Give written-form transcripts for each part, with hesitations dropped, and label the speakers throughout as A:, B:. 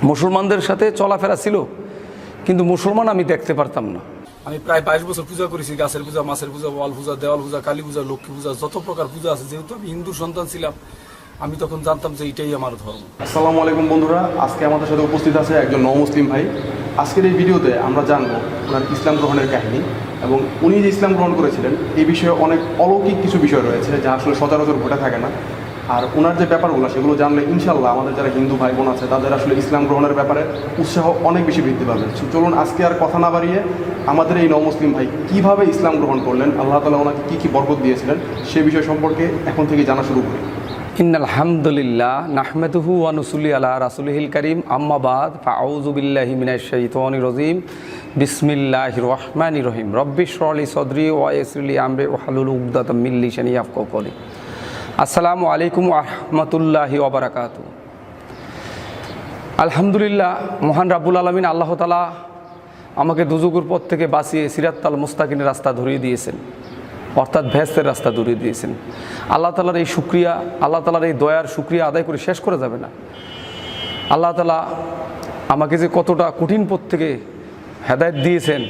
A: মুসলমানদের সাথে চলাফেরা ছিল, কিন্তু মুসলমান আমি দেখতে পারতাম না।
B: আমি প্রায় 22 বছর পূজা করেছি, গাছের পূজা, মাছের পূজা, ওয়াল পূজা, দেওয়াল পূজা, কালী পূজা, লক্ষ্মী পূজা, যত প্রকার পূজা আছে। যেহেতু আমি হিন্দু সন্তান ছিলাম, আমি তখন জানতাম যে এটাই আমার ধর্ম।
C: আসসালামু আলাইকুম বন্ধুরা, আজকে আমাদের সাথে উপস্থিত আছে একজন মুসলিম ভাই। আজকের এই ভিডিওতে আমরা জানবো ওনার ইসলাম গ্রহণের কাহিনী, এবং উনি যে ইসলাম গ্রহণ করেছিলেন এই বিষয়ে অনেক অলৌকিক কিছু বিষয় রয়েছে যা আসলে সচরাচর ঘটে থাকে না। আর ওনার যে ব্যাপারগুলো সেগুলো জানলে ইনশাল্লাহ আমাদের যারা হিন্দু ভাই বোন আছে তাদের আসলে ইসলাম গ্রহণের ব্যাপারে উৎসাহ অনেক বেশি বৃদ্ধি পাবে। চলুন আজকে আর কথা না বাড়িয়ে আমাদের এই মুসলিম ভাই কীভাবে ইসলাম গ্রহণ করলেন, আল্লাহ তাআলা ওনাকে কী কী বরকত দিয়েছিলেন সে বিষয় সম্পর্কে এখন থেকে জানা শুরু করি।
A: ইন্নাল হামদুলিল্লাহ নাহমাদুহু ওয়া নুসাল্লি আলা রাসূলিহিল কারীম, আম্মা বাদ, ফাআউযু বিল্লাহি মিনাশ শাইতানির রাজীম, বিসমিল্লাহির রহমানির রহিম। রব্বি ইশরাহ লি সাদরি ওয়া ইয়াসসির লি আমরি ওয়াহলুল উকদাতাম মিন লিসানি ইয়াফকাহু কওলি। আসসালামু আলাইকুম ওয়া রাহমাতুল্লাহি ওয়া বারাকাতুহু। আলহামদুলিল্লাহ, মহান রাব্বুল আলামিন আল্লাহ তাআলা আমাকে দুজুগের পথ থেকে বাঁচিয়ে সিরাতাল মুস্তাকিমের রাস্তা ধরিয়ে দিয়েছেন, অর্থাৎ ভেস্তের রাস্তা ধরিয়ে দিয়েছেন। আল্লাহ তাআলার এই শুকরিয়া, আল্লাহ তাআলার এই দয়ার শুকরিয়া আদায় করে শেষ করা যাবে না। আল্লাহ তাআলা আমাকে যে কতটা কঠিন পথ থেকে হেদায়েত দিয়েছেন,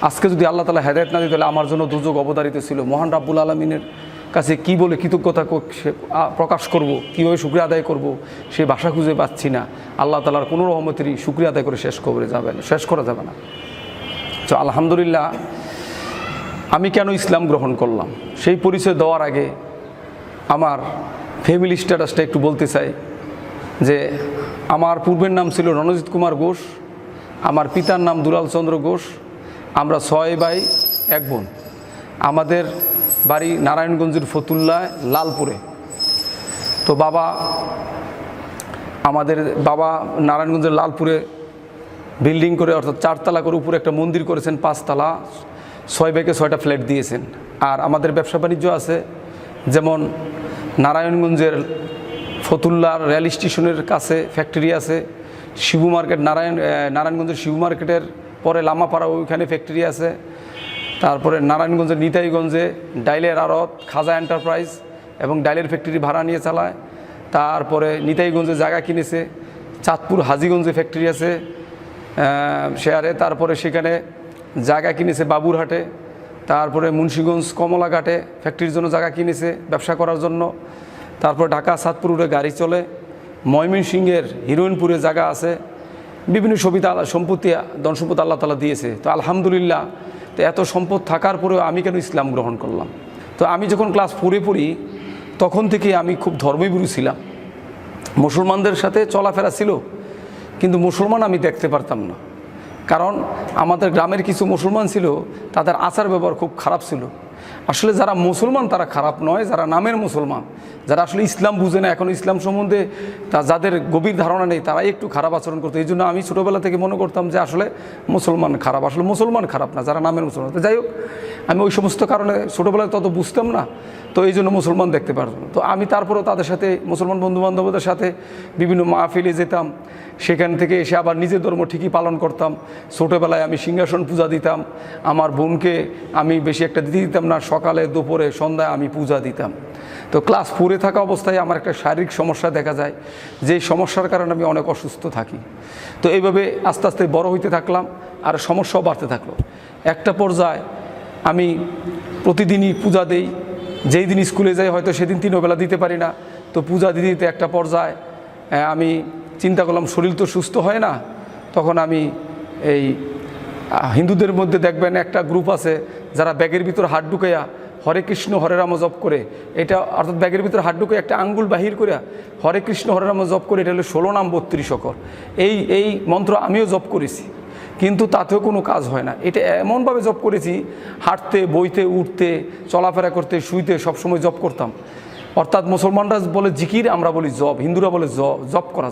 A: আজকে যদি আল্লাহ তাআলা হেদায়েত না দিত তাহলে আমার জন্য দুর্যোগ অবতারিত ছিল। মহান রাব্বুল আলামিনের কাছে কি বলে কৃতজ্ঞতা প্রকাশ করব, কীভাবে শুকরিয়া আদায় করব, সেই ভাষা খুঁজে পাচ্ছি না। আল্লাহ তাআলার কোনো রহমতেরই শুকরিয়া আদায় করে শেষ করা যাবে না। তো আলহামদুলিল্লাহ, আমি কেন ইসলাম গ্রহণ করলাম সেই পরিচয় দেওয়ার আগে আমার ফ্যামিলি স্ট্যাটাসটা একটু বলতে চাই। যে আমার পূর্বের নাম ছিল রণজিৎ কুমার ঘোষ, আমার পিতার নাম দুলাল চন্দ্র ঘোষ। আমরা 6 ভাই 1 বোন। আমাদের বাড়ি নারায়ণগঞ্জের ফতুল্লায় লালপুরে। তো আমাদের বাবা নারায়ণগঞ্জের লালপুরে বিল্ডিং করে, অর্থাৎ 4 তলা করে উপরে একটা মন্দির করেছেন, 5 তলা, 6 ভাইকে 6টা ফ্ল্যাট দিয়েছেন। আর আমাদের ব্যবসা বাণিজ্য আছে, যেমন নারায়ণগঞ্জের ফতুল্লার রেল স্টেশনের কাছে ফ্যাক্টরি আছে, শিবু মার্কেট, নারায়ণগঞ্জের শিবু মার্কেটের পরে লামাপাড়া ওইখানে ফ্যাক্টরি আছে। তারপরে নারায়ণগঞ্জের নিতাইগঞ্জে ডাইলের আড়ত, খাজা এন্টারপ্রাইজ এবং ডাইলের ফ্যাক্টরি ভাড়া নিয়ে চালায়। তারপরে নিতাইগঞ্জে জায়গা কিনেছে, চাঁদপুর হাজীগঞ্জে ফ্যাক্টরি আছে শেয়ারে। তারপরে সেখানে জায়গা কিনেছে বাবুরহাটে। তারপরে মুন্সিগঞ্জ কমলাঘাটে ফ্যাক্টরির জন্য জায়গা কিনেছে ব্যবসা করার জন্য। তারপর ঢাকা সাতপুরে গাড়ি চলে। ময়মনসিংহের হিরোইনপুরে জায়গা আছে। বিভিন্ন সম্পত্তি ধন সম্পদ আল্লাহ তাআলা দিয়েছে। তো আলহামদুলিল্লাহ, তো এত সম্পদ থাকার পরেও আমি কেন ইসলাম গ্রহণ করলাম? তো আমি যখন ক্লাস 4-এ পড়ি তখন থেকে আমি খুব ধর্মভীরু ছিলাম। মুসলমানদের সাথে চলাফেরা ছিল, কিন্তু মুসলমান আমি দেখতে পারতাম না। কারণ আমাদের গ্রামের কিছু মুসলমান ছিল, তাদের আচার ব্যবহার খুব খারাপ ছিল। আসলে যারা মুসলমান তারা খারাপ নয়, যারা নামের মুসলমান, যারা আসলে ইসলাম বুঝে না, এখন ইসলাম সম্বন্ধে যাদের গভীর ধারণা নেই, তারাই একটু খারাপ আচরণ করতো। এই জন্য আমি ছোটোবেলা থেকে মনে করতাম যে আসলে মুসলমান খারাপ। আসলে মুসলমান খারাপ না, যারা নামের মুসলমান। তো যাই হোক, আমি ওই সমস্ত কারণে ছোটোবেলায় তত বুঝতাম না, তো এই জন্য মুসলমান দেখতে পারতাম। তো আমি তারপরেও তাদের সাথে, মুসলমান বন্ধুবান্ধবদের সাথে বিভিন্ন মাহফিলে যেতাম। সেখান থেকে এসে আবার নিজের ধর্ম ঠিকই পালন করতাম। ছোটোবেলায় আমি সিংহাসন পূজা দিতাম। আমার বোনকে আমি বেশি একটা দিতে দিতাম না, সকালে দুপুরে সন্ধ্যায় আমি পূজা দিতাম। তো ক্লাস 4-এ থাকা অবস্থায় আমার একটা শারীরিক সমস্যা দেখা যায়, যেই সমস্যার কারণে আমি অনেক অসুস্থ থাকি। তো এইভাবে আস্তে আস্তে বড় হইতে থাকলাম, আর সমস্যাও বাড়তে থাকলো। একটা পর্যায়ে আমি প্রতিদিনই পূজা দেই। যেই দিন স্কুলে যাই হয়তো সেদিন 3 বেলা দিতে পারি না। তো পূজা দিতে দিতে একটা পর্যায়ে আমি চিন্তা করলাম শরীর তো সুস্থ হয় না। তখন আমি এই হিন্দুদের মধ্যে দেখবেন একটা গ্রুপ আছে যারা ব্যাগের ভিতর হাত ঢুকাইয়া হরে কৃষ্ণ হরে রাম জপ করে। এটা অর্থাৎ ব্যাগের ভিতরে হাত ঢুকে একটা আঙ্গুল বাহির করে হরে কৃষ্ণ হরে রাম জপ করে। এটা হলো 16 নাম 32 অক্ষর। এই মন্ত্র আমিও জপ করেছি, কিন্তু তাতেও কোনো কাজ হয় না। এটা এমনভাবে জপ করেছি, হাঁটতে, বইতে, উঠতে, চলাফেরা করতে, শুইতে সবসময় জপ করতাম। অর্থাৎ মুসলমানরা বলে জিকির, আমরা বলি জপ, হিন্দুরা বলে জপ করা।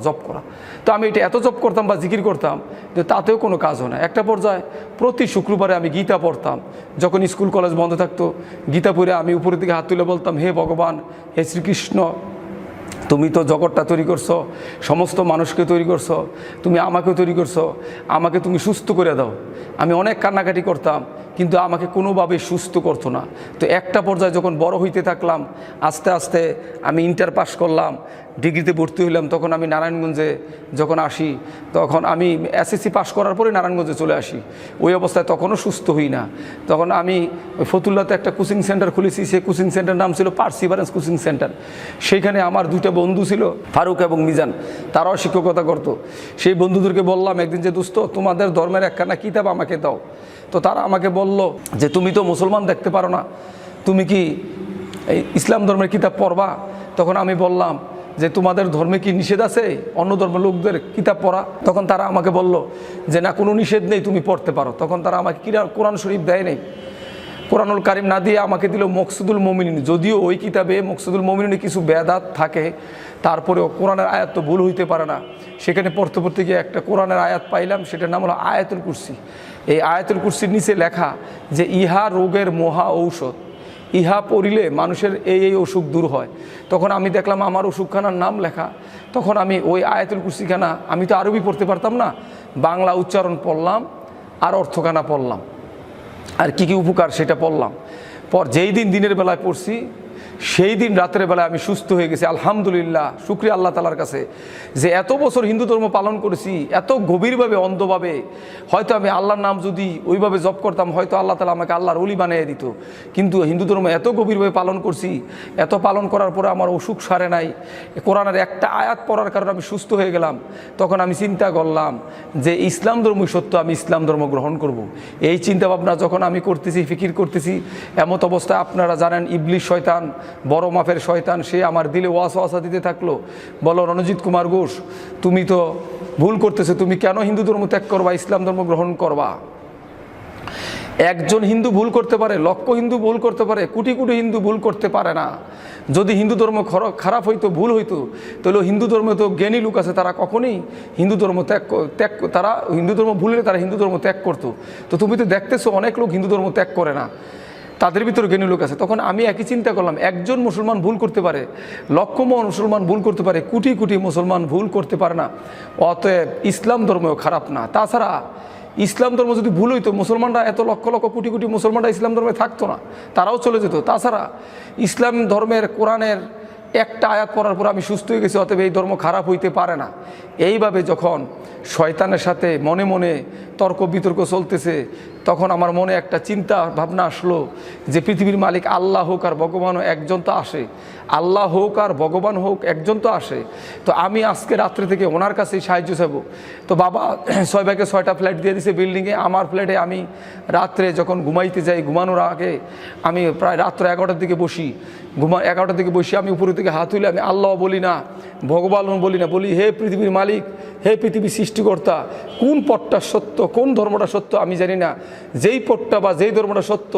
A: তো আমি এটা এত জপ করতাম বা জিকির করতাম যে তাতেও কোনো কাজ হয় না। একটা পর্যায়ে প্রতি শুক্রবারে আমি গীতা পড়তাম। যখন স্কুল কলেজ বন্ধ থাকতো, গীতা পড়ে আমি উপরের দিকে হাত তুলে বলতাম, হে ভগবান, হে শ্রীকৃষ্ণ, তুমি তো জগৎটা তৈরি করছো, সমস্ত মানুষকে তৈরি করছো, তুমি আমাকেও তৈরি করছো, আমাকে তুমি সুস্থ করে দাও। আমি অনেক কান্নাকাটি করতাম, কিন্তু আমাকে কোনোভাবে সুস্থ করতো না। তো একটা পর্যায়ে যখন বড় হইতে থাকলাম, আস্তে আস্তে আমি ইন্টার পাস করলাম, ডিগ্রিতে ভর্তি হইলাম, তখন আমি নারায়ণগঞ্জে যখন আসি, তখন আমি এসএসসি পাস করার পরে নারায়ণগঞ্জে চলে আসি। ওই অবস্থায় তখনও সুস্থ হই না। তখন আমি ফতুল্লাতে একটা কোচিং সেন্টার খুলেছি, সেই কোচিং সেন্টার নাম ছিল পার্সিভারেন্স কোচিং সেন্টার। সেইখানে আমার দুইটা বন্ধু ছিল, ফারুক এবং মিজান, তারাও শিক্ষকতা করতো। সেই বন্ধুদেরকে বললাম একদিন যে দোস্ত, তোমাদের ধর্মের একখানা কিতাব আমাকে দাও। তো তারা আমাকে বলল যে তুমি তো মুসলমান দেখতে পারো না, তুমি কি এই ইসলাম ধর্মের কিতাব পড়বা? তখন আমি বললাম যে তোমাদের ধর্মে কি নিষেধ আছে অন্য ধর্মের লোকদের কিতাব পড়া? তখন তারা আমাকে বলল যে না, কোনো নিষেধ নেই, তুমি পড়তে পারো। তখন তারা আমাকে কোরআন শরীফ দেয় নেই, কোরআনুল কারিম না দিয়ে আমাকে দিল মকসুদুল মুমিনিন। যদিও ওই কিতাবে মকসুদুল মুমিনিনে কিছু বেদাত থাকে, তারপরেও কোরআনের আয়াত তো ভুল হইতে পারে না। সেখানে পড়তে পড়তে গিয়ে একটা কোরআনের আয়াত পাইলাম, সেটার নাম হলো আয়াতুল কুরসি। এই আয়াতুল কুরসির নিচে লেখা যে ইহা রোগের মহা ঔষধ, ইহা পড়িলে মানুষের এই অসুখ দূর হয়। তখন আমি দেখলাম আমার অসুখখানার নাম লেখা। তখন আমি ওই আয়াতুল কুরসিখানা, আমি তো আরবি পড়তে পারতাম না, বাংলা উচ্চারণ পড়লাম আর অর্থখানা পড়লাম, আর কি কি উপকার সেটা পড়লাম। পর যেই দিন দিনের বেলায় পড়ছি, সেই দিন রাতের বেলায় আমি সুস্থ হয়ে গেছি। আলহামদুলিল্লাহ, শুকরিয়া আল্লাহ তালার কাছে যে এত বছর হিন্দু ধর্ম পালন করেছি, এত গভীরভাবে অন্ধভাবে। হয়তো আমি আল্লাহর নাম যদি ওইভাবে জপ করতাম, হয়তো আল্লাহ তালা আমাকে আল্লাহর ওলি বানিয়ে দিত। কিন্তু হিন্দু ধর্ম এত গভীরভাবে পালন করছি, এত পালন করার পরে আমার অসুখ সারে নাই। কোরআনের একটা আয়াত পড়ার কারণে আমি সুস্থ হয়ে গেলাম। তখন আমি চিন্তা করলাম যে ইসলাম ধর্মই সত্য, আমি ইসলাম ধর্ম গ্রহণ করব। এই চিন্তা ভাবনা যখন আমি করতেছি, ফিকির করতেছি, এমত অবস্থায় আপনারা জানেন ইবলিশ শয়তান, বড় মাপের শয়তান, সে আমার দিলে ওয়াসওয়াসা দিতে থাকলো। বলো রণজিৎ কুমার ঘোষ, তুমি তো ভুল করতেছো, তুমি কেন হিন্দু ধর্ম ত্যাগ করবা, ইসলাম ধর্ম গ্রহণ করবা? একজন হিন্দু ভুল করতে পারে, লক্ষ হিন্দু ভুল করতে পারে, কোটি কোটি হিন্দু ভুল করতে পারে না। যদি হিন্দু ধর্ম খারাপ হইতো, ভুল হইতো, তাহলে হিন্দু ধর্মে তো জ্ঞানী লোক আছে, তারা কখনোই হিন্দু ধর্ম তারা হিন্দু ধর্ম ভুলে তারা হিন্দু ধর্ম ত্যাগ করতো। তো তুমি তো দেখতেছো অনেক লোক হিন্দু ধর্ম ত্যাগ করে না, তাদের ভিতরে জ্ঞানী লোক আছে। তখন আমি একই চিন্তা করলাম, একজন মুসলমান ভুল করতে পারে, লক্ষ মুসলমান ভুল করতে পারে, কোটি কোটি মুসলমান ভুল করতে পারে না, অতএব ইসলাম ধর্মও খারাপ না। তাছাড়া ইসলাম ধর্ম যদি ভুল হইতো, মুসলমানরা এত লক্ষ লক্ষ কোটি কোটি মুসলমানরা ইসলাম ধর্মে থাকতো না, তারাও চলে যেত। তাছাড়া ইসলাম ধর্মের কোরআনের একটা আয়াত পড়ার পর আমি সুস্থ হয়ে গেছি, অতএব এই ধর্ম খারাপ হইতে পারে না। এইভাবে যখন শয়তানের সাথে মনে মনে তর্ক বিতর্ক চলতেছে, তখন আমার মনে একটা চিন্তা ভাবনা আসলো যে পৃথিবীর মালিক আল্লাহ হোক আর ভগবান একজন তো আসে, আল্লাহ হোক আর ভগবান হোক একজন তো আসে। তো আমি আজকে রাত্রে থেকে ওনার কাছেই সাহায্য চাইব। তো বাবা 6 ভাইকে 6টা ফ্ল্যাট দিয়ে দিয়েছে বিল্ডিংয়ে। আমার ফ্ল্যাটে আমি রাত্রে যখন ঘুমাইতে যাই, ঘুমানোর আগে আমি প্রায় রাত্র 11টার দিকে বসি, 11টার দিকে বসি, আমি উপরের দিকে হাত তুলে আমি আল্লাহ বলি না, ভগবান বলি না, বলি হে পৃথিবীর মালিক, হে পৃথিবী সৃষ্টিকর্তা, কোন পথটা সত্য, কোন ধর্মটা সত্য আমি জানি না, যেই পথটা বা যেই ধর্মটা সত্য,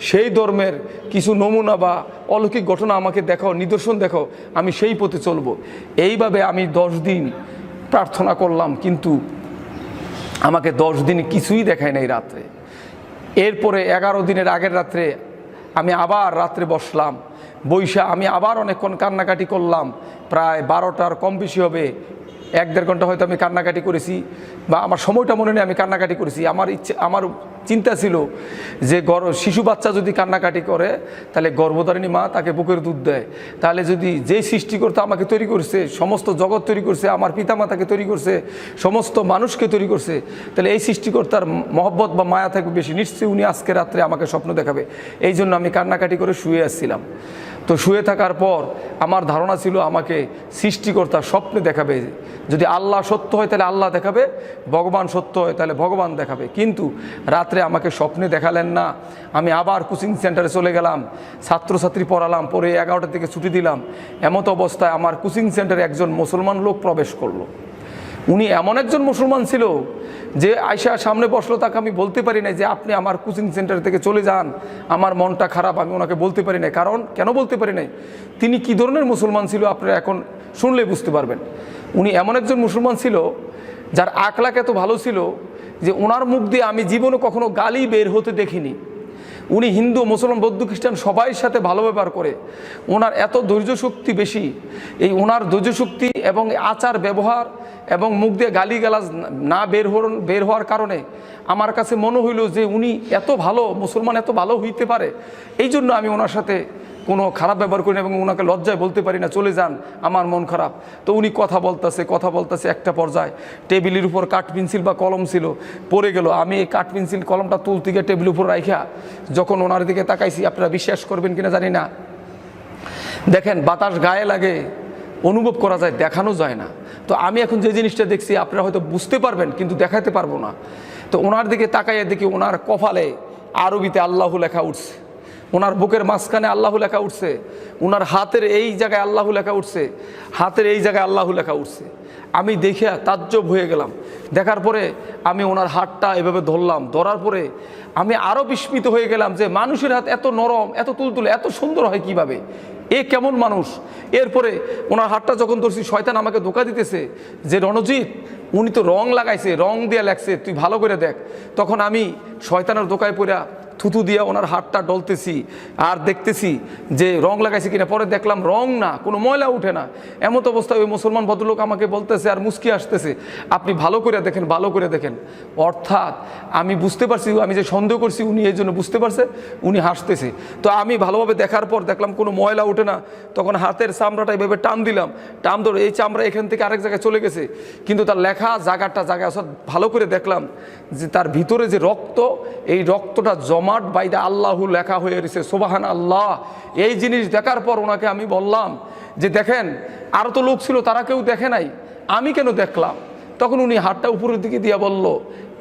A: সেই ধর্মের কিছু নমুনা বা অলৌকিক ঘটনা আমাকে দেখাও, নিদর্শন দেখাও, আমি সেই পথে চলব। এইভাবে আমি 10 দিন প্রার্থনা করলাম, কিন্তু আমাকে 10 দিন কিছুই দেখায় নাই রাত্রে। এরপরে 11 দিনের আগের রাত্রে আমি আবার রাত্রে বসলাম, বৈশা আমি আবার অনেকক্ষণ কান্নাকাটি করলাম, প্রায় 12টার কম বেশি হবে, 1-1.5 ঘন্টা হয়তো আমি কান্নাকাটি করেছি, বা আমার সময়টা মনে নেই, আমি কান্নাকাটি করেছি। আমার চিন্তা ছিল যে শিশু বাচ্চা যদি কান্নাকাটি করে, তাহলে গর্ভধারিণী মা তাকে বুকের দুধ দেয়। তাহলে যদি যেই সৃষ্টিকর্তা আমাকে তৈরি করছে, সমস্ত জগৎ তৈরি করছে, আমার পিতামাতাকে তৈরি করছে, সমস্ত মানুষকে তৈরি করছে, তাহলে এই সৃষ্টিকর্তার মহব্বত বা মায়া থাকবে বেশি, নিশ্চয়ই উনি আজকে রাত্রে আমাকে স্বপ্ন দেখাবে। এই জন্য আমি কান্নাকাটি করে শুয়ে আসছিলাম। তো শুয়ে থাকার পর আমার ধারণা ছিল আমাকে সৃষ্টিকর্তা স্বপ্নে দেখাবে, যদি আল্লাহ সত্য হয় তাহলে আল্লাহ দেখাবে, ভগবান সত্য হয় তাহলে ভগবান দেখাবে। কিন্তু রাত্রে আমাকে স্বপ্নে দেখালেন না। আমি আবার কোচিং সেন্টারে চলে গেলাম, ছাত্রছাত্রী পড়ালাম, পরে 11টার দিকে ছুটি দিলাম। এমত অবস্থায় আমার কোচিং সেন্টারে একজন মুসলমান লোক প্রবেশ করলো। উনি এমন একজন মুসলমান ছিল যে আয়শা সামনে বসলো, তাকে আমি বলতে পারি না যে আপনি আমার কোচিং সেন্টার থেকে চলে যান, আমার মনটা খারাপ, আমি ওনাকে বলতে পারি না। কারণ কেন বলতে পারি নাই, তিনি কী ধরনের মুসলমান ছিল আপনারা এখন শুনলেই বুঝতে পারবেন। উনি এমন একজন মুসলমান ছিল যার আখলাক এত ভালো ছিল যে ওনার মুখ দিয়ে আমি জীবনে কখনো গালি বের হতে দেখিনি। উনি হিন্দু মুসলমান বৌদ্ধ খ্রিস্টান সবাই সাথে ভালো ব্যবহার করে। ওনার এত ধৈর্য শক্তি বেশি, এই ওনার ধৈর্য শক্তি এবং আচার ব্যবহার এবং মুখ দিয়ে গালিগালাজ না বের হওয়ার কারণে আমার কাছে মনে হইল যে উনি এত ভালো মুসলমান, এত ভালো হইতে পারে। এই জন্য আমি ওনার সাথে কোনো খারাপ ব্যবহার করি না এবং ওনাকে লজ্জায় বলতে পারি না চলে যান, আমার মন খারাপ। তো উনি কথা বলতেছে একটা পর্যায়ে টেবিলের উপর কাঠ পেন্সিল বা কলম ছিল, পড়ে গেল। আমি এই কাঠ পেন্সিল কলমটা তুলতে গিয়ে টেবিলের উপর রাইখা যখন ওনার দিকে তাকাইছি, আপনারা বিশ্বাস করবেন কিনা জানি না, দেখেন বাতাস গায়ে লাগে, অনুভব করা যায়, দেখানো যায় না। তো আমি এখন যে জিনিসটা দেখছি আপনারা হয়তো বুঝতে পারবেন কিন্তু দেখাতে পারবো না। তো ওনার দিকে তাকাইয়ে দেখি ওনার কপালে আরবিতে আল্লাহু লেখা উঠছে, ওনার বুকের মাঝখানে আল্লাহু লেখা উঠছে, ওনার হাতের এই জায়গায় আল্লাহু লেখা উঠছে, হাতের এই জায়গায় আল্লাহু লেখা উঠছে। আমি দেখে তাজ্জব হয়ে গেলাম। দেখার পরে আমি ওনার হাতটা এভাবে ধরলাম, ধরার পরে আমি আরও বিস্মিত হয়ে গেলাম যে মানুষের হাত এত নরম, এত তুলতুলে, এত সুন্দর হয় কিভাবে, এ কেমন মানুষ। এরপরে ওনার হাতটা যখন ধরছি, শয়তান আমাকে ধোঁকা দিতেছে যে রণজিৎ উনি তো রং লাগাইছে, রং দিয়ে লেখছে, তুই ভালো করে দেখ। তখন আমি শয়তানের ধোঁকায় পড়া থুতু দিয়ে ওনার হাতটা ডলতেছি আর দেখতেছি যে রং লাগাইছে কিনা। পরে দেখলাম রং না, কোনো ময়লা উঠে না। এমত অবস্থায় ওই মুসলমান ভদ্রলোক আমাকে বলতেছে আর মুস্কি আসতেছে, আপনি ভালো করে দেখেন, ভালো করে দেখেন। অর্থাৎ আমি বুঝতে পারছি, আমি যে সন্দেহ করছি উনি এই জন্য বুঝতে পারছে, উনি হাসতেছে। তো আমি ভালোভাবে দেখার পর দেখলাম কোনো ময়লা উঠে না। তখন হাতের চামড়াটা এভাবে টান দিলাম, টান ধরে এই চামড়া এখান থেকে আরেক জায়গায় চলে গেছে, কিন্তু তার লেখা জায়গায় অর্থাৎ ভালো করে দেখলাম যে তার ভিতরে যে রক্ত, এই রক্তটা জমাট বাইদা আল্লাহু লেখা হয়ে রয়েছে, সুবহান আল্লাহ। এই জিনিস দেখার পর ওনাকে আমি বললাম যে দেখেন আরও তো লোক ছিল, তারা কেউ দেখে নাই, আমি কেন দেখলাম? তখন উনি হাতটা উপরের দিকে দিয়ে বলল,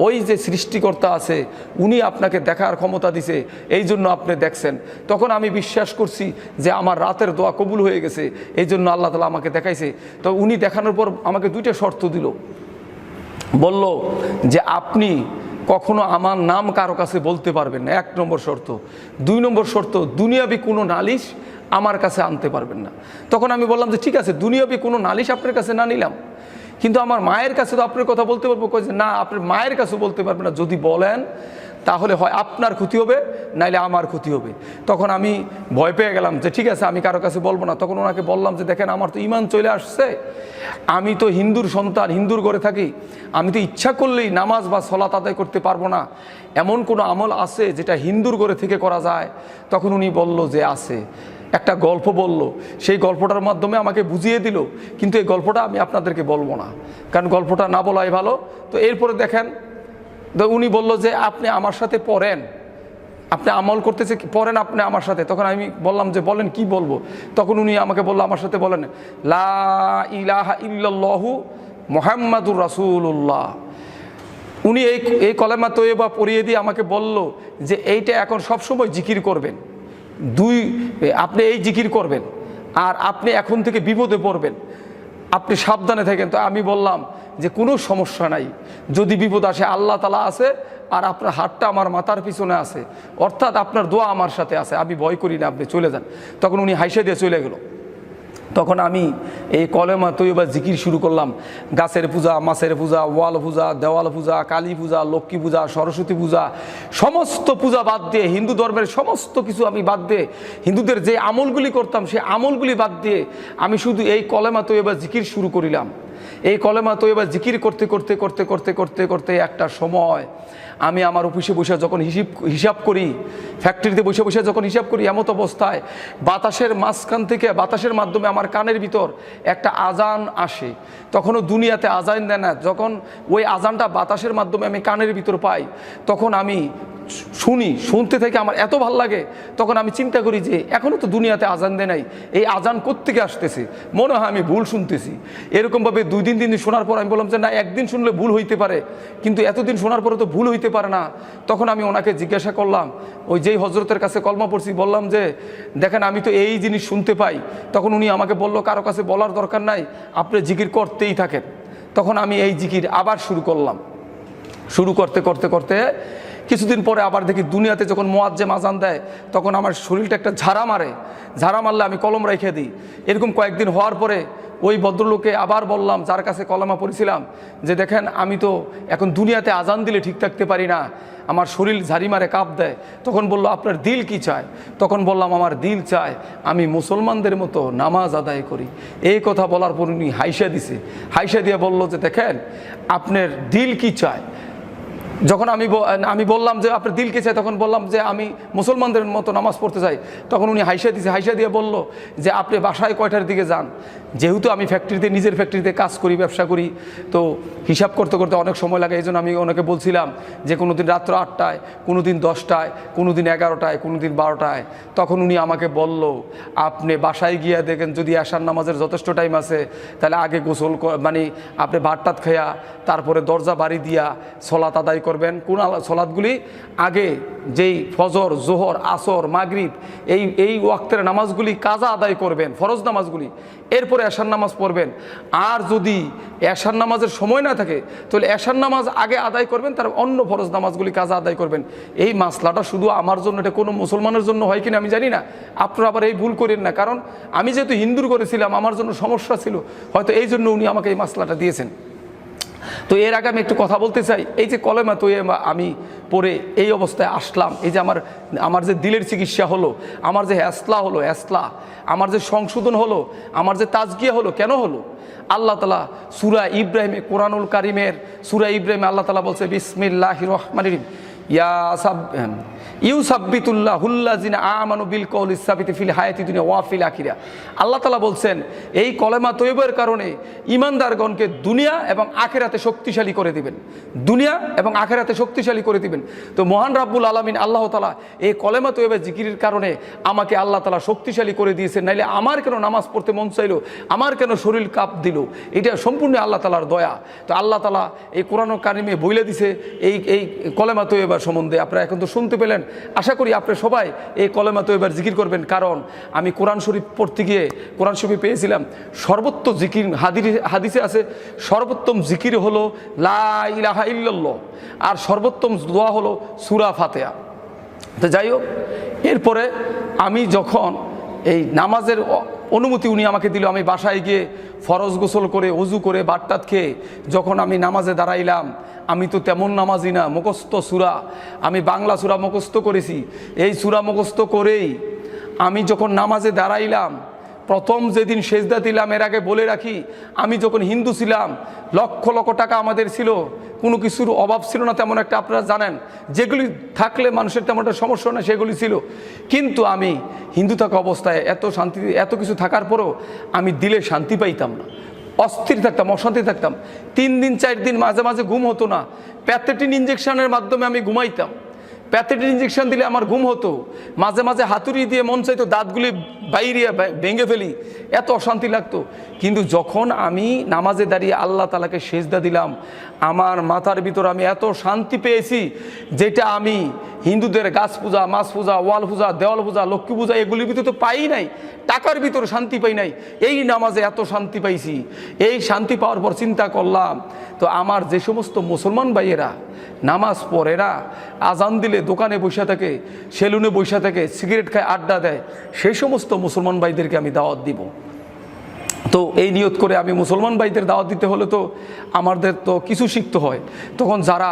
A: ওই যে সৃষ্টিকর্তা আছে উনি আপনাকে দেখার ক্ষমতা দিছে, এই জন্য আপনি দেখছেন। তখন আমি বিশ্বাস করছি যে আমার রাতের দোয়া কবুল হয়ে গেছে, এই জন্য আল্লাহ তাআলা আমাকে দেখাইছে। তো উনি দেখানোর পর আমাকে দুইটা শর্ত দিল, বলল যে আপনি কখনো আমার নাম কারো কাছে বলতে পারবেন না, 1 নম্বর শর্ত। 2 নম্বর শর্ত, দুনিয়াবি কোনো নালিশ আমার কাছে আনতে পারবেন না। তখন আমি বললাম যে ঠিক আছে, দুনিয়াবি কোনো নালিশ আপনার কাছে না নিলাম, কিন্তু আমার মায়ের কাছে তো আপনার কথা বলতে পারবো। কই যে না, আপনার মায়ের কাছেও বলতে পারবেন না, যদি বলেন তাহলে হয় আপনার ক্ষতি হবে, নাইলে আমার ক্ষতি হবে। তখন আমি ভয় পেয়ে গেলাম যে ঠিক আছে, আমি কারো কাছে বলবো না। তখন ওনাকে বললাম যে দেখেন আমার তো ঈমান চলে আসছে, আমি তো হিন্দুর সন্তান, হিন্দুর ঘরে থাকি, আমি তো ইচ্ছা করলেই নামাজ বা সলাত আদায় করতে পারবো না। এমন কোনো আমল আছে যেটা হিন্দুর ঘরে থেকে করা যায়? তখন উনি বলল যে আছে। একটা গল্প বলল, সেই গল্পটার মাধ্যমে আমাকে বুঝিয়ে দিল, কিন্তু এই গল্পটা আমি আপনাদেরকে বলবো না, কারণ গল্পটা না বলাই ভালো। তো এরপরে দেখেন, তো উনি বলল যে আপনি আমার সাথে পড়েন, আপনি আমল করতেছে পড়েন আপনি আমার সাথে। তখন আমি বললাম যে বলেন কি বলবো? তখন উনি আমাকে বলল আমার সাথে বলেন লা ইলাহা ইল্লাল্লাহু মুহাম্মাদুর রাসূলুল্লাহ। উনি এই কলেমা তৈয়বা পড়িয়ে দিয়ে আমাকে বলল যে এইটা এখন সবসময় জিকির করবেন, আপনি এই জিকির করবেন, আর আপনি এখন থেকে বিপদে পড়বেন, আপনি সাবধানে থাকেন। তো আমি বললাম যে কোনো সমস্যা নাই, যদি বিপদ আসে আল্লাহ তাআলা আছে, আর আপনার হাতটা আমার মাথার পিছনে আছে, অর্থাৎ আপনার দোয়া আমার সাথে আছে, আমি ভয় করি না, আপনি চলে যান। তখন উনি হাইসে দিয়ে চলে গেল। তখন আমি এই কলেমা তৈয়বা জিকির শুরু করলাম। গাছের পূজা, মাছের পূজা, ওয়াল পূজা, দেওয়াল পূজা, কালী পূজা, লক্ষ্মী পূজা, সরস্বতী পূজা, সমস্ত পূজা বাদ দিয়ে, হিন্দু ধর্মের সমস্ত কিছু আমি বাদ দিয়ে, হিন্দুদের যে আমলগুলি করতাম সেই আমলগুলি বাদ দিয়ে আমি শুধু এই কলেমা তৈয়বা জিকির শুরু করিলাম। এই কলেমা তৈয়বা জিকির করতে করতে করতে করতে করতে করতে একটা সময় আমি আমার অফিসে বসে যখন হিসাব করি, ফ্যাক্টরিতে বসে বসে যখন হিসাব করি, এমত অবস্থায় বাতাসের মাঝখান থেকে, বাতাসের মাধ্যমে আমার কানের ভিতর একটা আজান আসে। তখনও দুনিয়াতে আজান দেয় না, যখন ওই আজানটা বাতাসের মাধ্যমে আমি কানের ভিতর পাই, তখন আমি শুনতে থেকে আমার এত ভাল লাগে। তখন আমি চিন্তা করি যে এখনও তো দুনিয়াতে আজান দেয় নাই, এই আজান কোত্থেকে আসতেছে, মনে হয় আমি ভুল শুনতেছি। এরকমভাবে 2 দিন 3 দিন শোনার পর আমি বললাম যে না, একদিন শুনলে ভুল হইতে পারে, কিন্তু এতদিন শোনার পরে তো ভুল হইতে পারে না। তখন আমি ওনাকে জিজ্ঞাসা করলাম, ওই যেই হজরতের কাছে কলমা পড়ছি, বললাম যে দেখেন আমি তো এই জিনিস শুনতে পাই। তখন উনি আমাকে বলল কারো কাছে বলার দরকার নাই, আপনি জিকির করতেই থাকেন। তখন আমি এই জিকির আবার শুরু করলাম। শুরু করতে করতে করতে কিছুদিন পরে আবার দেখি দুনিয়াতে যখন মুয়াজ্জিন আজান দেয়, তখন আমার শরীরটা একটা ঝাড়া মারে, ঝাড়া মারলে আমি কলম রেখে দিই। এরকম কয়েকদিন হওয়ার পরে ওই ভদ্রলোকে আবার বললাম, যার কাছে কলেমা পড়েছিলাম, যে দেখেন আমি তো এখন দুনিয়াতে আজান দিলে ঠিক থাকতে পারি না, আমার শরীর ঝাড়ি মারে কাঁপ দেয়। তখন বলল আপনার দিল কি চায়? তখন বললাম আমার দিল চায় আমি মুসলমানদের মতো নামাজ আদায় করি। এই কথা বলার পর উনি হাইসা দিছে, হাইসা দিয়ে বলল যে দেখেন আপনার দিল কি চায়। যখন আমি বললাম যে আপনার দিল কে চাই, তখন বললাম যে আমি মুসলমানদের মতো নামাজ পড়তে চাই। তখন উনি হাইসা দিছে, হাইসা দিয়ে বলল যে আপনি বাসায় কয়টার দিকে যান? যেহেতু আমি ফ্যাক্টরিতে, নিজের ফ্যাক্টরিতে কাজ করি, ব্যবসা করি, তো হিসাব করতে করতে অনেক সময় লাগে। এই জন্য আমি ওনাকে বলছিলাম যে কোনো দিন রাত্র 8টায়, কোনো দিন 10টায়, কোনো দিন 11টায়, কোনো দিন 12টায়। তখন উনি আমাকে বলল আপনি বাসায় গিয়ে দেখেন যদি এশার নামাজের যথেষ্ট টাইম আছে তাহলে আগে গোসল মানে আপনি ভাত টাত খেয়া তারপরে দরজা বাড়ি দিয়া সলাত আদায় করবেন। কোন সলাতগুলি? আগে যেই ফজর, জোহর, আসর, মাগরিব এই ওয়াক্তের নামাজগুলি কাজা আদায় করবেন, ফরজ নামাজগুলি। এরপরে এশার নামাজ পড়বেন। আর যদি এশার নামাজের সময় না থাকে তাহলে এশার নামাজ আগে আদায় করবেন, তার অন্য ফরজ নামাজগুলি কাজা আদায় করবেন। এই মাসলাটা শুধু আমার জন্য, এটা কোনো মুসলমানের জন্য হয় কিনা আমি জানি না। আপনারা আবার এই ভুল করেন না, কারণ আমি যেহেতু হিন্দুর করেছিলাম আমার জন্য সমস্যা ছিল, হয়তো এই জন্য উনি আমাকে এই মাসলাটা দিয়েছেন। তো এর আগে আমি একটু কথা বলতে চাই, এই যে কলেমা তৈয়বা আমি পড়ে এই অবস্থায় আসলাম, এই যে আমার যে দিলের চিকিৎসা হলো, আমার যে হেসলা হলো, আমার যে সংশোধন হলো, আমার যে তাজকিয়া হলো, কেন হলো? আল্লাহ তাআলা সূরা ইব্রাহিমে, কোরআনুল কারিমের সূরা ইব্রাহিমে আল্লাহ তাআলা বলছে বিসমিল্লাহির রহমানির রহিম, ইউসাব্বিতুল্লাহুল্লাযিনা আমানু বিল কওলি সাবিতি ফিল হায়াতি দুনিয়া ওয়া ফিল আখিরা। আল্লাহ তাআলা বলছেন এই কলেমা তৈয়বার কারণে ঈমানদারগণকে দুনিয়া এবং আখিরাতে শক্তিশালী করে দিবেন, দুনিয়া এবং আখিরাতে শক্তিশালী করে দিবেন। তো মহান রাব্বুল আলামিন আল্লাহ তাআলা এই কলেমা তৈয়বা জিকিরের কারণে আমাকে আল্লাহ তাআলা শক্তিশালী করে দিয়েছেন। নাইলে আমার কেন নামাজ পড়তে মন চাইলো, আমার কেন শরীর কাঁপ দিল? এটা সম্পূর্ণ আল্লাহ তাআলার দয়া। তো আল্লাহ তাআলা এই কোরআনুল কারিমে বইলে দিছে এই কলেমা তৈয়বা সম্বন্ধে। আপনারা এখন তো শুনতে পেলেন, আশা করি আপনারা সবাই এই কলেমা তৈয়বার জিকির করবেন। কারণ আমি কোরআন শরীফ পড়তে গিয়ে কোরআন শরীফে পেয়েছিলাম সর্বোত্তম জিকির, হাদিসে আছে সর্বোত্তম জিকির হলো লা ইলাহা ইল্লাল্লাহ, আর সর্বোত্তম দোয়া হলো সূরা ফাতিহা। তো যাই হোক, এরপরে আমি যখন এই নামাজের অনুমতি উনি আমাকে দিল, আমি বাসায় গিয়ে ফরজ গোসল করে ওযু করে ভাত খেয়ে যখন আমি নামাজে দাঁড়াইলাম, আমি তো তেমন নামাজি না, মুখস্থ সূরা, আমি বাংলা সূরা মুখস্থ করেছি। এই সূরা মুখস্থ করেই আমি যখন নামাজে দাঁড়াইলাম, প্রথম যেদিন সেজদা দিলাম, এর আগে বলে রাখি আমি যখন হিন্দু ছিলাম লক্ষ লক্ষ টাকা আমাদের ছিল, কোনো কিছুর অভাব ছিল না তেমন একটা, আপনারা জানেন যেগুলি থাকলে মানুষের তেমন একটা সমস্যা না সেগুলি ছিল। কিন্তু আমি হিন্দু থাকা অবস্থায় এত শান্তি, এত কিছু থাকার পরেও আমি দিলে শান্তি পাইতাম না, অস্থির থাকতাম, অশান্তি থাকতাম। 3 দিন 4 দিন মাঝে মাঝে ঘুম হতো না। প্যাথেটিন ইঞ্জেকশনের মাধ্যমে আমি ঘুমাইতাম, প্যাথেটিন ইঞ্জেকশন দিলে আমার ঘুম হতো। মাঝে মাঝে হাতুড়ি দিয়ে মন চাইতো দাঁতগুলি বাইরে ভেঙে ফেলি, এত অশান্তি লাগতো। কিন্তু যখন আমি নামাজে দাঁড়িয়ে আল্লাহ তাআলাকে সেজদা দিলাম, আমার মাথার ভিতর আমি এত শান্তি পেয়েছি, যেটা আমি হিন্দুদের গাছ পূজা, মাছ পূজা, ওয়াল পূজা, দেওয়াল পূজা, লক্ষ্মী পূজা এগুলির ভিতরে তো পাই নাই, টাকার ভিতরে শান্তি পাই নাই। এই নামাজে এত শান্তি পাইছি। এই শান্তি পাওয়ার পর চিন্তা করলাম, তো আমার যে সমস্ত মুসলমান ভাইয়েরা নামাজ পড়ে না, আজান দিলে দোকানে বসে থাকে, সেলুনে বসে থাকে, সিগারেট খায়, আড্ডা দেয়, সেই সমস্ত মুসলমান ভাইদেরকে আমি দাওয়াত দিব। তো এই নিয়ত করে আমি মুসলমান ভাইদের দাওয়াত দিতে হলে তো আমাদের তো কিছু শিখতে হয়। তখন যারা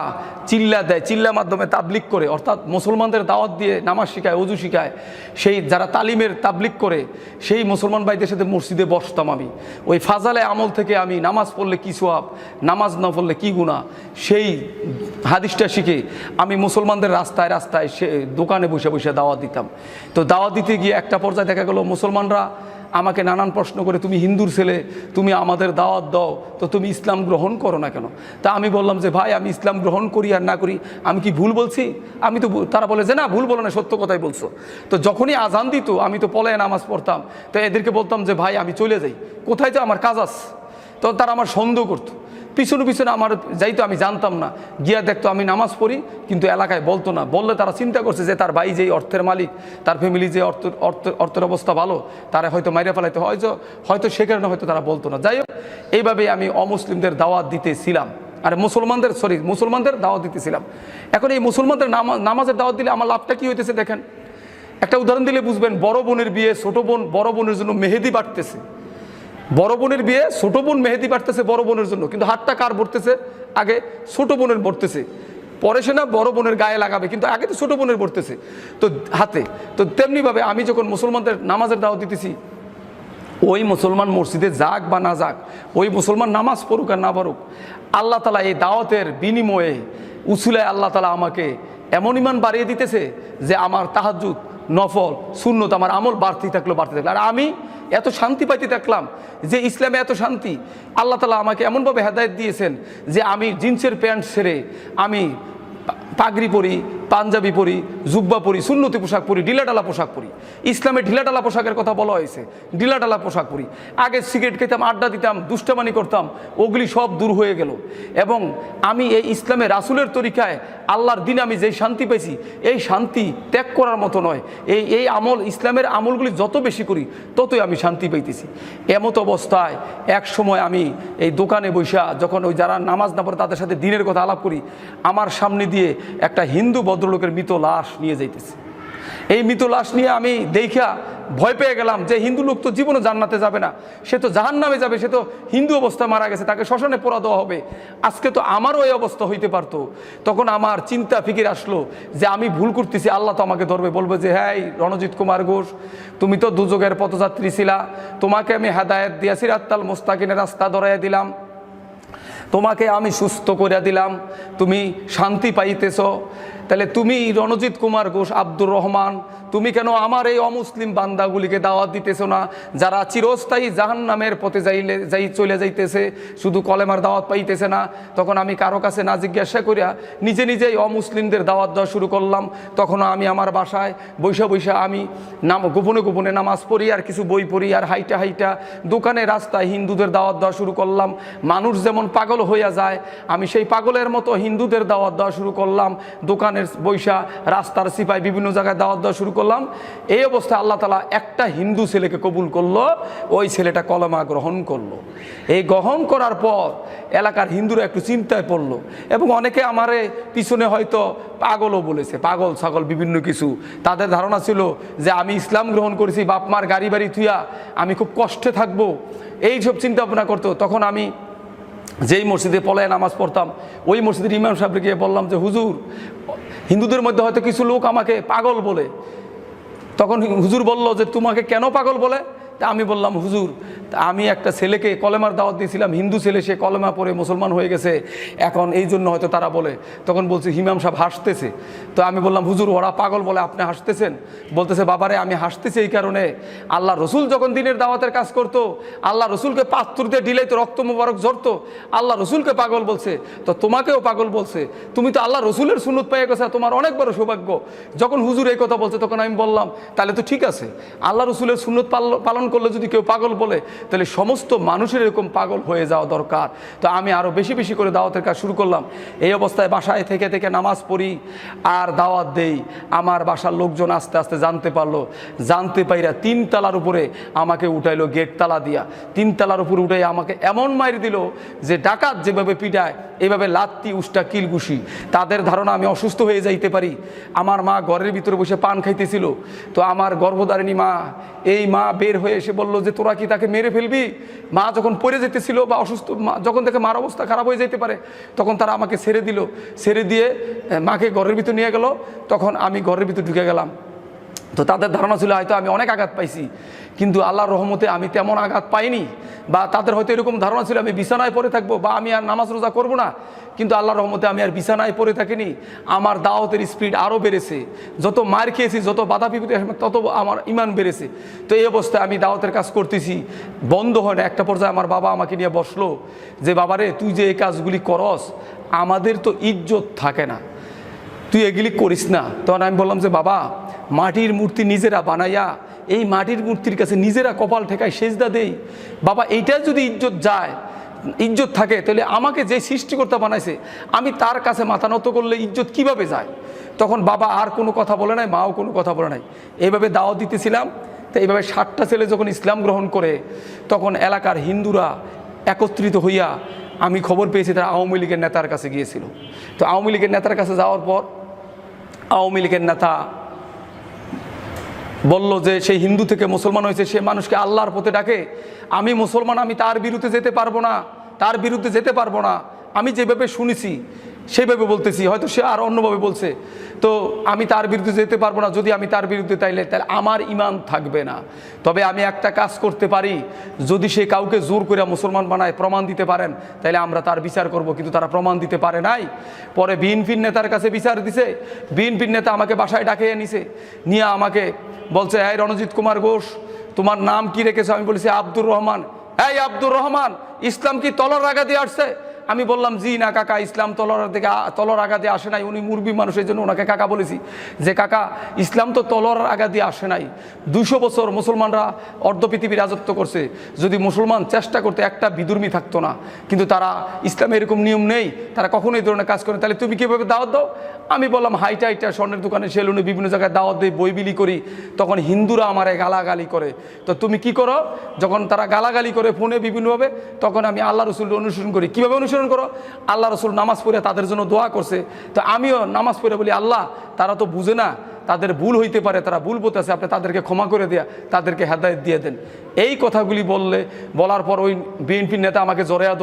A: চিল্লা দেয়, চিল্লার মাধ্যমে তাবলিগ করে, অর্থাৎ মুসলমানদের দাওয়াত দিয়ে নামাজ শিখায়, ওযু শিখায়, সেই যারা তালিমের তাবলিগ করে সেই মুসলমান ভাইদের সাথে মসজিদে বসতাম আমি। ওই ফাজালে আমল থেকে আমি নামাজ পড়লে কী সওয়াব, নামাজ না পড়লে কী গুনাহ, সেই হাদিসটা শিখে আমি মুসলমানদের রাস্তায় রাস্তায় সে দোকানে বসে বসে দাওয়াত দিতাম। তো দাওয়াত দিতে গিয়ে একটা পর্যায়ে দেখা গেল মুসলমানরা আমাকে নানান প্রশ্ন করে, তুমি হিন্দুর ছেলে, তুমি আমাদের দাওয়াত দাও, তো তুমি ইসলাম গ্রহণ করো না কেন? তা আমি বললাম যে ভাই আমি ইসলাম গ্রহণ করি আর না করি আমি কি ভুল বলছি? আমি তো, তারা বলে যে না ভুল বলো না, সত্য কথাই বলছো। তো যখনই আজান দিত আমি তো পলায়ে নামাজ পড়তাম। তো এদেরকে বলতাম যে ভাই আমি চলে যাই, কোথায় যাও, আমার কাজ আছে। তো তারা আমার সন্দেহ করতো, পিছনে পিছনে আমার যাইতো, আমি জানতাম না, গিয়া দেখতো আমি নামাজ পড়ি কিন্তু এলাকায় বলতো না। বললে তারা চিন্তা করছে যে তার ভাই যেই অর্থের মালিক, তার ফ্যামিলি যে অর্থের অবস্থা ভালো, তারা হয়তো মাইরে ফেলাইতে, হয়তো সে কারণে হয়তো তারা বলতো না। যাই হোক, এইভাবেই আমি অমুসলিমদের দাওয়াত দিতেছিলাম, আর মুসলমানদের দাওয়াত দিতেছিলাম। এখন এই মুসলমানদের নামাজের দাওয়াত দিলে আমার লাভটা কী হইতেছে দেখেন, একটা উদাহরণ দিলে বুঝবেন। বড় বোনের বিয়ে, ছোট বোন বড় বোনের জন্য মেহেদি বাটতেছে, বড় বোনের বিয়ে, ছোট বোন মেহেদি বাড়তেছে বড় বোনের জন্য, কিন্তু হাতটা কার ভরতেছে? আগে ছোট বোনের ভরতেছে, পরে সে না বড় বোনের গায়ে লাগাবে, কিন্তু আগে তো ছোট বোনের ভরতেছে তো হাতে। তো তেমনিভাবে আমি যখন মুসলমানদের নামাজের দাওয়াত দিতেছি, ওই মুসলমান মসজিদে যাক বা না যাক, ওই মুসলমান নামাজ পড়ুক আর না পড়ুক, আল্লাহ তালা এই দাওয়াতের বিনিময়ে উসুলায় আল্লাহ তালা আমাকে এমন ইমান বাড়িয়ে দিতেছে যে আমার তাহাজ্জুদ, নফল, সুন্নত, আমার আমল বাড়তে থাকলো। আর আমি এত শান্তি পাইতে থাকলাম যে ইসলামে এত শান্তি। আল্লাহ তালা আমাকে এমনভাবে হেদায়েত দিয়েছেন যে আমি জিন্সের প্যান্ট ছেড়ে আমি পাগড়ি পরি, পাঞ্জাবি পরি, জুব্বা পরি, সুন্নতি পোশাক পরি, ঢিলাঢালা পোশাক পরি। ইসলামে ঢিলাঢালা পোশাকের কথা বলা হয়েছে, ঢিলাঢালা পোশাক পরি। আগে সিগারেট খেতাম, আড্ডা দিতাম, দুষ্টামানি করতাম, ওগুলি সব দূর হয়ে গেল। এবং আমি এই ইসলামে রাসূলের তরিকায় আল্লাহর দিনে আমি যেই শান্তি পেয়েছি, এই শান্তি ত্যাগ করার মতো নয়। এই আমল, ইসলামের আমলগুলি যত বেশি করি ততই আমি শান্তি পাইতেছি। এমত অবস্থায় এক সময় আমি এই দোকানে বৈশা যখন ওই যারা নামাজ না পড়ে তাদের সাথে দিনের কথা আলাপ করি, আমার সামনে দিয়ে একটা হিন্দু ভদ্রলোকের মৃত লাশ নিয়ে যাইতেছে। এই মৃত লাশ নিয়ে আমি দেখা ভয় পেয়ে গেলাম যে হিন্দু লোক তো জীবনে জান্নাতে যাবে না, সে তো জাহান্নামে যাবে, সে তো হিন্দু অবস্থায় মারা গেছে, তাকে শ্মশানে পোড়া দেওয়া হবে। আজকে তো আমারও এই অবস্থা হইতে পারতো। তখন আমার চিন্তা ফিকির আসলো যে আমি ভুল করতেছি, আল্লাহ তো আমাকে ধরবে, বলবে যে হ্যাঁ রণজিৎ কুমার ঘোষ, তুমি তো দুযোগের পথযাত্রী ছিলা, তোমাকে আমি হেদায়েত দিয়া সিরাতাল মুস্তাকিমের রাস্তা ধরাইয়া দিলাম, তোমাকে আমি সুস্থ করে দিলাম, তুমি শান্তি পাইতেছ, তাহলে তুমি রণজিৎ কুমার ঘোষ, আব্দুর রহমান, তুমি কেন আমার এই অমুসলিম বান্দাগুলিকে দাওয়াত দিতেছ না, যারা চিরস্থায়ী জাহান্নামের পথে চলে যাইতেছে, শুধু কলেমার দাওয়াত পাইতেছে না? তখন আমি কারো কাছে না জিজ্ঞাসা করিয়া নিজে নিজেই অমুসলিমদের দাওয়াত দেওয়া শুরু করলাম। তখন আমি আমার বাসায় বৈশা আমি গোপনে গোপনে নামাজ পড়ি, আর কিছু বই পড়ি, আর হাইটা দোকানে রাস্তায় হিন্দুদের দাওয়াত দেওয়া শুরু করলাম। মানুষ যেমন পাগল হইয়া যায়, আমি সেই পাগলের মতো হিন্দুদের দাওয়াত দেওয়া শুরু করলাম। দোকানের বৈশা, রাস্তার সিপাই, বিভিন্ন জায়গায় দাওয়াত দেওয়া শুরু করলাম। এই অবস্থায় আল্লাহ তাআলা একটা হিন্দু ছেলেকে কবুল করলো, ওই ছেলেটা কলেমা গ্রহণ করলো। এই গ্রহণ করার পর এলাকার হিন্দুরা একটু চিন্তায় পড়লো, এবং অনেকে আমারে পিছনে হয়তো পাগলও বলেছে, পাগল ছাগল বিভিন্ন কিছু। তাদের ধারণা ছিল যে আমি ইসলাম গ্রহণ করেছি, বাপ মার গাড়ি বাড়ি থুইয়া আমি খুব কষ্টে থাকবো, এইসব চিন্তা ভাবনা করতো। তখন আমি যেই মসজিদে পলায় নামাজ পড়তাম, ওই মসজিদের ইমাম সাহেবকে গিয়ে বললাম যে হুজুর, হিন্দুদের মধ্যে হয়তো কিছু লোক আমাকে পাগল বলে। তখন হুজুর বলল যে তোমাকে কেন পাগল বলে? তা আমি বললাম হুজুর, আমি একটা ছেলেকে কলেমার দাওয়াত দিয়েছিলাম, হিন্দু ছেলে, সে কলেমা পড়ে মুসলমান হয়ে গেছে, এখন এই জন্য হয়তো তারা বলে। তখন বলছে, ইমাম সাহেব হাসতেছে। তো আমি বললাম হুজুর, ওরা পাগল বলে, আপনি হাসতেছেন? বলতেছে, বাবারে আমি হাসতেছি এই কারণে, আল্লাহ রসুল যখন দিনের দাওয়াতের কাজ করতো, আল্লাহ রসুলকে পাথর দিয়ে ঢিলাইতো, রক্ত মুবারক ঝরতো, আল্লাহ রসুলকে পাগল বলছে, তো তোমাকেও পাগল বলছে, তুমি তো আল্লাহ রসুলের সুন্নত পেয়ে গেছে, তোমার অনেক বড় সৌভাগ্য। যখন হুজুর এই কথা বলছে, তখন আমি বললাম তাহলে তো ঠিক আছে, আল্লাহ রসুলের সুন্নত পালন করলে যদি কেউ পাগল বলে, তাহলে সমস্ত মানুষের এরকম পাগল হয়ে যাওয়া দরকার। তো আমি আরও বেশি বেশি করে দাওয়াতের কাজ শুরু করলাম। এই অবস্থায় বাসায় থেকে নামাজ পড়ি আর দাওয়াত দেই। আমার বাসার লোকজন আস্তে আস্তে জানতে পারলো, জানতে পাইরা 3 তলার উপরে আমাকে উঠাইলো, গেট তালা দিয়া 3 তলার উপরে উঠাই আমাকে এমন মাইর দিল যে ডাকাত যেভাবে পিটায় এইভাবে লাত্তি, উষ্টা, কিলঘুষি। তাদের ধারণা আমি অসুস্থ হয়ে যাইতে পারি। আমার মা ঘরের ভিতরে বসে পান খাইতেছিল, তো আমার গর্ভধারিণী মা, এই মা বের হয়ে এসে বলল যে তোরা কি তাকে মেরে ফেলবি? মা যখন পড়ে যেতেছিল বা অসুস্থ, যখন থেকে মার অবস্থা খারাপ হয়ে যেতে পারে, তখন তারা আমাকে ছেড়ে দিল। ছেড়ে দিয়ে মাকে ঘরের ভিতর নিয়ে গেল। তখন আমি ঘরের ভিতর ঢুকে গেলাম। তো তাদের ধারণা ছিল হয়তো আমি অনেক আঘাত পাইছি, কিন্তু আল্লাহর রহমতে আমি তেমন আঘাত পাইনি। বা তাদের হয়তো এরকম ধারণা ছিল আমি বিছানায় পড়ে থাকবো বা আমি আর নামাজ রোজা করবো না, কিন্তু আল্লাহর রহমতে আমি আর বিছানায় পড়ে থাকিনি। আমার দাওয়াতের স্পিড আরও বেড়েছে। যত মার খেয়েছি, যত বাধা বিপত্তি, তত আমার ইমান বেড়েছে। তো এই অবস্থায় আমি দাওয়াতের কাজ করতেছি, বন্ধ হয় না। একটা পর্যায়ে আমার বাবা আমাকে নিয়ে বসলো যে বাবারে, তুই যে এই কাজগুলি করস, আমাদের তো ইজ্জত থাকে না, তুই এগুলি করিস না। তখন আমি বললাম যে বাবা, মাটির মূর্তি নিজেরা বানাইয়া এই মাটির মূর্তির কাছে নিজেরা কপাল ঠেকায় সেজদা দেই, বাবা এইটা যদি ইজ্জত যায়, ইজ্জত থাকে, তাহলে আমাকে যে সৃষ্টিকর্তা বানাইছে আমি তার কাছে মাথা নত করলে ইজ্জত কিভাবে যায়? তখন বাবা আর কোনো কথা বলে নাই, মাও কোনো কথা বলে নাই। এইভাবে দাওয়াত দিতেছিলাম। তো এইভাবে 60টা ছেলে যখন ইসলাম গ্রহণ করে, তখন এলাকার হিন্দুরা একত্রিত হইয়া, আমি খবর পেয়েছি তারা আওয়ামী লীগের নেতার কাছে গিয়েছিল। তো আওয়ামী লীগের নেতার কাছে যাওয়ার পর আওয়ামী লীগের নেতা বলল যে সে হিন্দু থেকে মুসলমান হয়েছে, সে মানুষকে আল্লাহর পথে ডাকে। আমি মুসলমান, আমি তার বিরুদ্ধে যেতে পারবো না, তার বিরুদ্ধে যেতে পারবো না। আমি যেভাবে শুনেছি সেভাবে বলতেছি, হয়তো সে আর অন্যভাবে বলছে, তো আমি তার বিরুদ্ধে যেতে পারবো না। যদি আমি তার বিরুদ্ধে তাইলে আমার ঈমান থাকবে না। তবে আমি একটা কাজ করতে পারি, যদি সে কাউকে জোর করে মুসলমান বানায় প্রমাণ দিতে পারেন, তাইলে আমরা তার বিচার করব। কিন্তু তারা প্রমাণ দিতে পারে নাই। পরে বিএনপির নেতার কাছে বিচার দিছে। বিএনপির নেতা আমাকে বাসায় ডাকে নিছে, নিয়ে আমাকে বলছে, এই রণজিৎ কুমার ঘোষ, তোমার নাম কি রেখেছো? আমি বলেছি আব্দুর রহমান। এই আব্দুর রহমান, ইসলাম কি তলর আঘাতে আসছে? আমি বললাম জি না কাকা, ইসলাম তলর আঘাতে আসে নাই। উনি মুরবি মানুষ, এই জন্য ওনাকে কাকা বলেছি, যে কাকা ইসলাম তো তলর আঘাতে আসে নাই। 200 বছর মুসলমানরা অর্ধ পৃথিবী রাজত্ব করছে। যদি মুসলমান চেষ্টা করতে একটা বিধর্মী থাকতো না, কিন্তু তারা ইসলামে এরকম নিয়ম নেই, তারা কখনোই এই ধরনের কাজ করে। তাহলে তুমি কীভাবে দাওয়াত দাও? আমি বললাম হাইটা স্বর্ণের দোকানে, সেলুনে, বিভিন্ন জায়গায় দাওয়াত দিই, বই বিলি করি। তখন হিন্দুরা আমারে গালাগালি করে। তো তুমি কি করো? যখন তারা গালাগালি করে ফোনে বিভিন্নভাবে, তখন আমি আল্লাহ রসুল অনুসরণ করি। কীভাবে অনুসরণ করো? আল্লাহ রসুল নামাজ পড়ে তাদের জন্য দোয়া করছে, তো আমিও নামাজ পড়ে বলি, আল্লাহ তারা তো বুঝে না, তাদের ভুল হইতে পারে, তারা ভুল বলতেছে, আপনি তাদেরকে ক্ষমা করে দেয়া, তাদেরকে হেদায়েত দিয়ে দেন। এই কথাগুলি বলার পর ওই বিএনপির নেতা আমাকে জড়াইয়া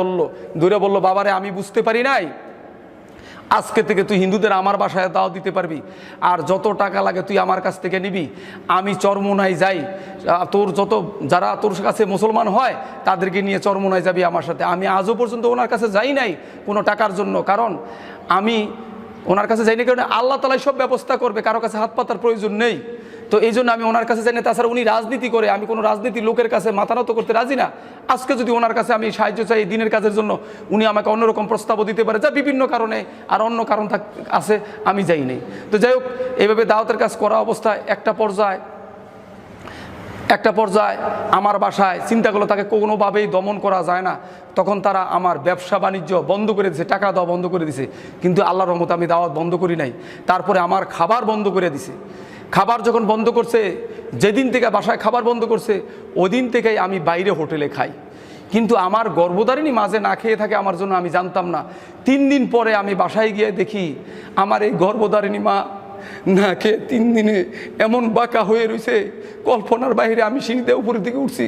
A: ধরে বলল, বাবারে আমি বুঝতে পারি নাই, আজকে থেকে তুই হিন্দুদের আমার বাসায় দাওয়াত দিতে পারবি, আর যত টাকা লাগে তুই আমার কাছ থেকে নিবি। আমি চরমোনায় যাই, যারা তোর কাছে মুসলমান হয় তাদেরকে নিয়ে চরমোনায় যাবি আমার সাথে। আমি আজও পর্যন্ত ওনার কাছে যাই নাই কোনো টাকার জন্য, কারণ আমি ওনার কাছে যাইনি, কারণ আল্লাহ তাআলাই সব ব্যবস্থা করবে, কারো কাছে হাত পাতার প্রয়োজন নেই। তো এই জন্য আমি ওনার কাছে যাই না। তাছাড়া উনি রাজনীতি করে, আমি কোনো রাজনীতির লোকের কাছে মাথা নত করতে রাজি না। আজকে যদি ওনার কাছে আমি সাহায্য চাই দিনের কাজের জন্য, উনি আমাকে অন্যরকম প্রস্তাবও দিতে পারে, যা বিভিন্ন কারণে আর অন্য কারণ আছে, আমি যাই নাই। তো যাই হোক, এইভাবে দাওয়াতের কাজ করা অবস্থায় একটা পর্যায়ে আমার বাসায় চিন্তা করলো তাকে কোনোভাবেই দমন করা যায় না। তখন তারা আমার ব্যবসা বাণিজ্য বন্ধ করে দিছে, টাকা দেওয়া বন্ধ করে দিছে। কিন্তু আল্লাহর রহমতে আমি দাওয়াত বন্ধ করি নাই। তারপরে আমার খাবার বন্ধ করে দিছে। খাবার যখন বন্ধ করছে, যেদিন থেকে বাসায় খাবার বন্ধ করছে, ওই দিন থেকেই আমি বাইরে হোটেলে খাই। কিন্তু আমার গর্ভধারিণী মাঝে না খেয়ে থাকে আমার জন্য, আমি জানতাম না। 3 দিন পরে আমি বাসায় গিয়ে দেখি আমার এই গর্ভধারিণী মা না খেয়ে 3 দিনে এমন বাঁকা হয়ে রয়েছে, কল্পনার বাইরে। আমি সিঁড়িতে উপরের দিকে উঠছি,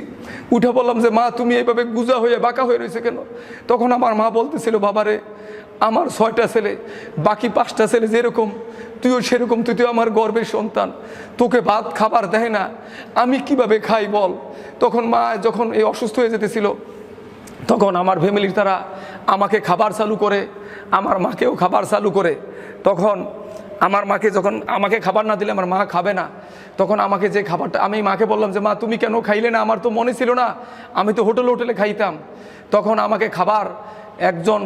A: উঠে বললাম যে মা তুমি এইভাবে গুজা হয়ে বাঁকা হয়ে রয়েছে কেন? তখন আমার মা বলতেছিল, বাবারে আমার 6টা ছেলে, বাকি 5টা ছেলে যেরকম তুইও সেরকম, তুই তো আমার গর্বের সন্তান, তোকে ভাত খাবার দেয় না, আমি কিভাবে খাই বল? তখন মা যখন এই অসুস্থ হয়ে যেতেছিল, তখন আমার ফ্যামিলির তারা আমাকে খাবার চালু করে, আমার মাকেও খাবার চালু করে। তখন আমার মাকে, যখন আমাকে খাবার না দিলে আমার মা খাবে না, তখন আমাকে যে খাবারটা, আমি মাকে বললাম যে মা তুমি কেন খাইলে না? আমার তো মনে ছিল না, আমি তো হোটেলে খাইতাম। তখন আমাকে খাবার একজন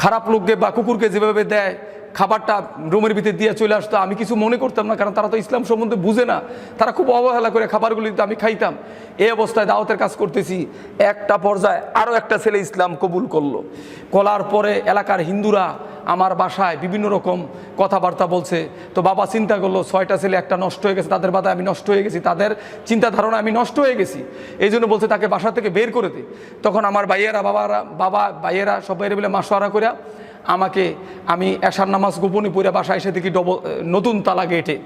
A: খারাপ লোককে বা কুকুরকে যেভাবে দেয়, খাবারটা রুমের ভিতরে দিয়ে চলে আসতো, আমি কিছু মনে করতাম না, কারণ তারা তো ইসলাম সম্বন্ধে বুঝে না। তারা খুব অবহেলা করে খাবারগুলি দিতে, আমি খাইতাম। এই অবস্থায় দাওয়াতের কাজ করতেছি, একটা পর্যায়ে আরও একটা ছেলে ইসলাম কবুল করার পরে এলাকার হিন্দুরা আমার বাসায় বিভিন্ন রকম কথাবার্তা বলছে। তো বাবা চিন্তা করলো 6টা ছেলে, একটা নষ্ট হয়ে গেছে, তাদের বাধায় আমি নষ্ট হয়ে গেছি, তাদের চিন্তা ধারণা আমি নষ্ট হয়ে গেছি। এই জন্য বলছে তাকে বাসা থেকে বের করে দে। তখন আমার ভাইয়েরা সবাই মিলে মাসোয়ারা করে আমি এশার নামাজ গোপনে পড়ে বাসায় এসে দেখি নতুন তালা গেটে।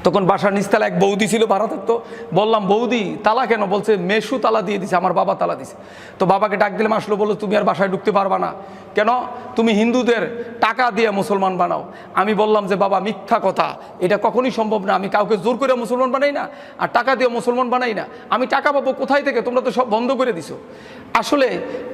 A: তখন বাসার নিচতলা এক বৌদি ছিল, ভাড়া থাকতো। বললাম বৌদি তালা কেন? বলছে মেশু তালা দিয়ে দিছে, আমার বাবা তালা দিছে। তো বাবাকে ডাক দিলাম, আসলো, বললো তুমি আর বাসায় ঢুকতে পারবা না। কেন? তুমি হিন্দুদের টাকা দিয়ে মুসলমান বানাও। আমি বললাম যে বাবা মিথ্যা কথা, এটা কখনই সম্ভব না, আমি কাউকে জোর করে মুসলমান বানাই না, আর টাকা দিয়ে মুসলমান বানাই না। আমি টাকা পাবো কোথায় থেকে? তোমরা তো সব বন্ধ করে দিছো। আসলে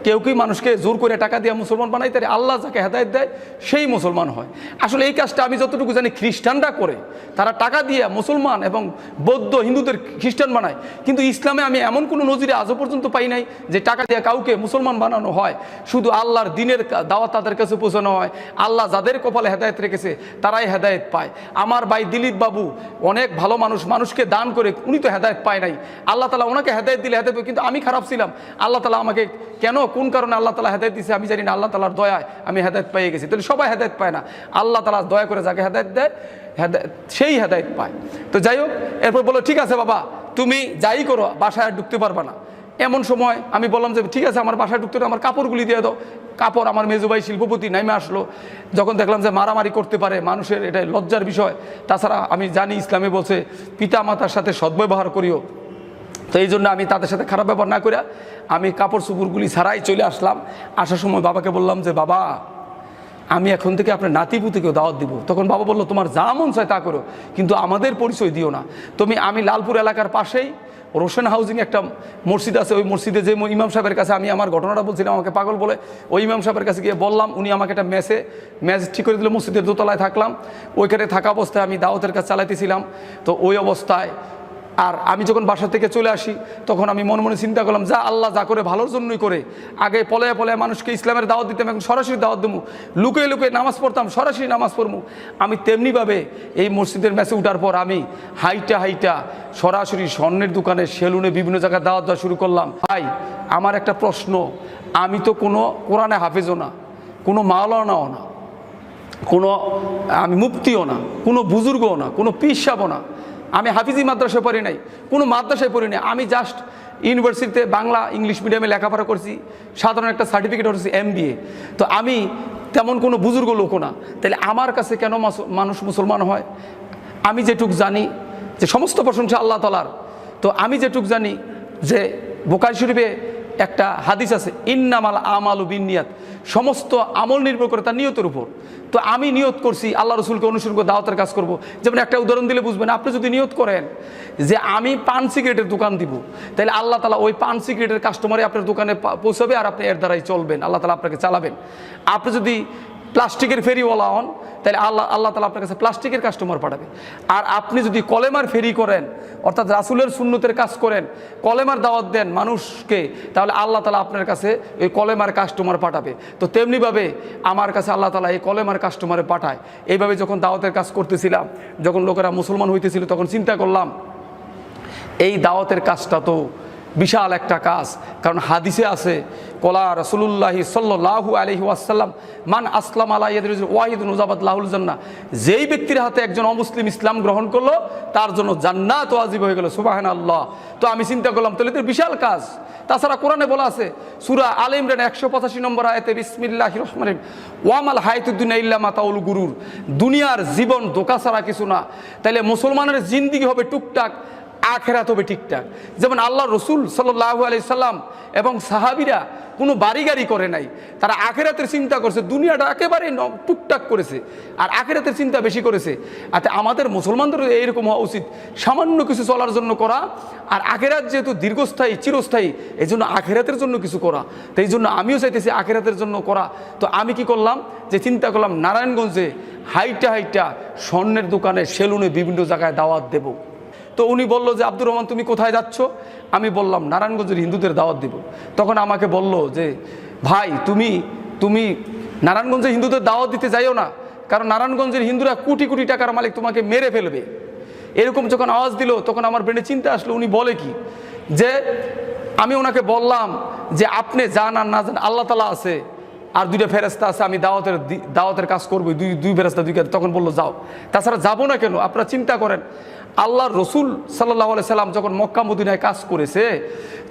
A: কেউ কি মানুষকে জোর করে টাকা দিয়ে মুসলমান বানাই? তাই আল্লাহ যাকে হেদায়েত দেয় সেই মুসলমান হয়। আসলে এই কাজটা আমি যতটুকু জানি খ্রিস্টানরা করে, তারা টাকা দিয়ে মুসলমান এবং বৌদ্ধ হিন্দুদের খ্রিস্টান বানায়। কিন্তু ইসলামে আমি এমন কোনো নজিরে আজও পর্যন্ত পাই নাই যে টাকা দিয়ে কাউকে মুসলমান বানানো হয়। শুধু আল্লাহর দিনের দাওয়াত তাদের কাছে পৌঁছানো হয়। আল্লাহ যাদের কপালে হেদায়েত রেখেছে তারাই হেদায়েত পায়। আমার ভাই দিলীপ বাবু অনেক ভালো মানুষ, মানুষকে দান করে, উনি তো হেদায়েত পায় নাই। আল্লাহ তাআলা ওনাকে হেদায়েত দিলে হেদায়েত, কিন্তু আমি খারাপ ছিলাম। আল্লাহ তাআলা আমাকে কেন, কোন কারণে আল্লাহ তাআলা হেদায়েত দিয়েছে আমি জানি না। আল্লাহ তাআলার দয়ায় আমি হেদায়েত পেয়ে গেছি। তাহলে সবাই হেদায়েত পায় না, আল্লাহ তাআলা দয়া করে যাকে হেদায়েত দেয় সেই হেদায়েত পায়। তো যাই হোক, এরপর বলো ঠিক আছে বাবা তুমি যাই করো, বাসায় আর ঢুকতে পারবা না। এমন সময় আমি বললাম যে ঠিক আছে, আমার বাসায় ঢুকতে, আমার কাপড়গুলি দিয়ে দাও। কাপড় আমার মেজুভাই শিল্পপতি নাইমে আসলো, যখন দেখলাম যে মারামারি করতে পারে মানুষের, এটা লজ্জার বিষয়। তাছাড়া আমি জানি ইসলামে বলছে পিতা মাতার সাথে সদ্ব্যবহার করিও, তো এই জন্য আমি তাদের সাথে খারাপ ব্যবহার না করে আমি কাপড় চুপুরগুলি ছাড়াই চলে আসলাম। আসার সময় বাবাকে বললাম যে বাবা, আমি এখন থেকে আপনার নাতিপুতিকেও দাওয়াত দিব। তখন বাবা বললো তোমার যা মন চায় তা করো, কিন্তু আমাদের পরিচয় দিও না। আমি লালপুর এলাকার পাশেই রোশন হাউজিং একটা মসজিদ আছে, ওই মসজিদে যে ইমাম সাহেবের কাছে আমি আমার ঘটনাটা বলছিলাম, আমাকে পাগল বলে, ওই ইমাম সাহেবের কাছে গিয়ে বললাম, উনি আমাকে একটা ম্যাচ ঠিক করে দিল। মসজিদের দোতলায় থাকলাম, ওইখানে থাকা অবস্থায় আমি দাওয়াতের কাজ চালাইতেছিলাম। তো ওই অবস্থায় আর আমি যখন বাসা থেকে চলে আসি, তখন আমি মনে মনে চিন্তা করলাম, যা আল্লাহ যা করে ভালোর জন্যই করে। আগে পলায় পলায় মানুষকে ইসলামের দাওয়াত দিতাম, এখন সরাসরি দাওয়াত দেবো। লুকিয়ে লুকিয়ে নামাজ পড়তাম, সরাসরি নামাজ পড়বো। আমি তেমনিভাবে এই মসজিদের ম্যাচে উঠার পর আমি হাইটা সরাসরি স্বর্ণের দোকানে, সেলুনে, বিভিন্ন জায়গায় দাওয়াত দেওয়া শুরু করলাম। ভাই, আমার একটা প্রশ্ন, আমি তো কোনো কোরআনে হাফেজও না, কোনো মাওলানাও না, আমি মুফতিও না, কোনো বুজুর্গও না, কোনো পীর সাহেবও না, আমি হাফিজি মাদ্রাসায় পড়ি নাই, কোনো মাদ্রাসায় পড়ি নাই। আমি জাস্ট ইউনিভার্সিটিতে বাংলা ইংলিশ মিডিয়ামে লেখাপড়া করছি, সাধারণ একটা সার্টিফিকেট হচ্ছে MBA। তো আমি তেমন কোনো বুজুর্গ লোকও না, তাহলে আমার কাছে কেন মানুষ মুসলমান হয়? আমি যেটুক জানি যে সমস্ত প্রশংসা আল্লাহ তাআলার। তো আমি যেটুক জানি যে বুখারী শরীফে একটা হাদিস আছে, ইন্নামাল আমালু বিন্নিয়াত, সমস্ত আমল নির্ভর করে তার নিয়তের উপর। তো আমি নিয়ত করছি আল্লাহ রসুলকে অনুসরণ করে দাওয়াতের কাজ করব। যেমন একটা উদাহরণ দিলে বুঝবেন, আপনি যদি নিয়ত করেন যে আমি পান সিগারেটের দোকান দিব, তাহলে আল্লাহ তাআলা ওই পান সিগারেটের কাস্টমারে আপনার দোকানে পৌঁছাবে, আর আপনি এর দ্বারাই চলবেন, আল্লাহ তাআলা আপনাকে চালাবেন। আপনি যদি প্লাস্টিকের ফেরিওয়ালা হন, তাহলে আল্লাহ তাআলা আপনার কাছে প্লাস্টিকের কাস্টমার পাঠাবে। আর আপনি যদি কলেমার ফেরি করেন, অর্থাৎ রাসূলের সুন্নতের কাজ করেন, কলেমার দাওয়াত দেন মানুষকে, তাহলে আল্লাহ তাআলা আপনার কাছে এই কলেমার কাস্টমার পাঠাবে। তো তেমনিভাবে আমার কাছে আল্লাহ তাআলা এই কলেমার কাস্টমারে পাঠায়। এইভাবে যখন দাওয়াতের কাজ করতেছিলাম, যখন লোকেরা মুসলমান হইতেছিল, তখন চিন্তা করলাম এই দাওয়াতের কাজটা তো বিশাল একটা কাজ। কারণ হাদিসে আছে, কলা রাসূলুল্লাহি সাল্লাল্লাহু আলাইহি ওয়াসাল্লাম, মান আসলাম আলা ইয়াদি ওয়াহিদুন উজাবাত লাহুল জান্নাহ, যেই ব্যক্তির হাতে একজন অমুসলিম ইসলাম গ্রহণ করলো, তার জন্য জান্নাত ওয়াজিব হয়ে গেল। সুবহানাল্লাহ। তো আমি চিন্তা করলাম, তাহলে তো বিশাল কাজ। তাছাড়া কোরআনে বলা আছে, সূরা আলে ইমরান 185 নম্বর আয়াতে, বিসমিল্লাহির রহমানির রহিম, ওয়ামাল হায়াতুদ দুনিয়া ইল্লা মাতাউল গুরুর, দুনিয়ার জীবন ধোঁকা ছাড়া কিছু না। তাহলে মুসলমানের জিন্দেগি হবে টুকটাক, আখেরাত হবে ঠিকঠাক। যেমন আল্লাহ রসুল সাল্লাল্লাহু আলাইহি সাল্লাম এবং সাহাবীরা কোনো বাড়ি গাড়ি করে নাই, তারা আখেরাতের চিন্তা করছে, দুনিয়াটা একেবারে টুকটাক করেছে, আর আখেরাতের চিন্তা বেশি করেছে। আর আমাদের মুসলমানদেরও এইরকম হওয়া উচিত, সামান্য কিছু চলার জন্য করা, আর আখেরাত যেহেতু দীর্ঘস্থায়ী চিরস্থায়ী, এই জন্য আখেরাতের জন্য কিছু করা। তো এই জন্য আমিও চাইতেছি আখেরাতের জন্য করা। তো আমি কি করলাম, যে চিন্তা করলাম নারায়ণগঞ্জে হাইটা স্বর্ণের দোকানে, সেলুনে, বিভিন্ন জায়গায় দাওয়াত দেব। তো উনি বলল যে আব্দুর রহমান, তুমি কোথায় যাচ্ছ? আমি বললাম নারায়ণগঞ্জের হিন্দুদের দাওয়াত দিব। তখন আমাকে বলল যে ভাই, তুমি নারায়ণগঞ্জের হিন্দুদের দাওয়াত দিতে যাইও না, কারণ নারায়ণগঞ্জের হিন্দুরা কোটি কোটি টাকার মালিক, তোমাকে মেরে ফেলবে। এরকম যখন আওয়াজ দিল, তখন আমার ব্রেনে চিন্তা আসলো উনি বলে কি। যে আমি ওনাকে বললাম যে আপনি জান আর না জান, আল্লাহ তাআলা আছে, আর দুইটা ফেরেশতা আছে, আমি দাওয়াতের কাজ করবো, দুই ফেরেশতা দুই। তখন বললো যাও। তাছাড়া যাবো না কেন? আপনারা চিন্তা করেন, আল্লাহর রসুল সাল্লাল্লাহু আলাইহি সাল্লাম যখন মক্কা মদিনায় কাজ করেছে,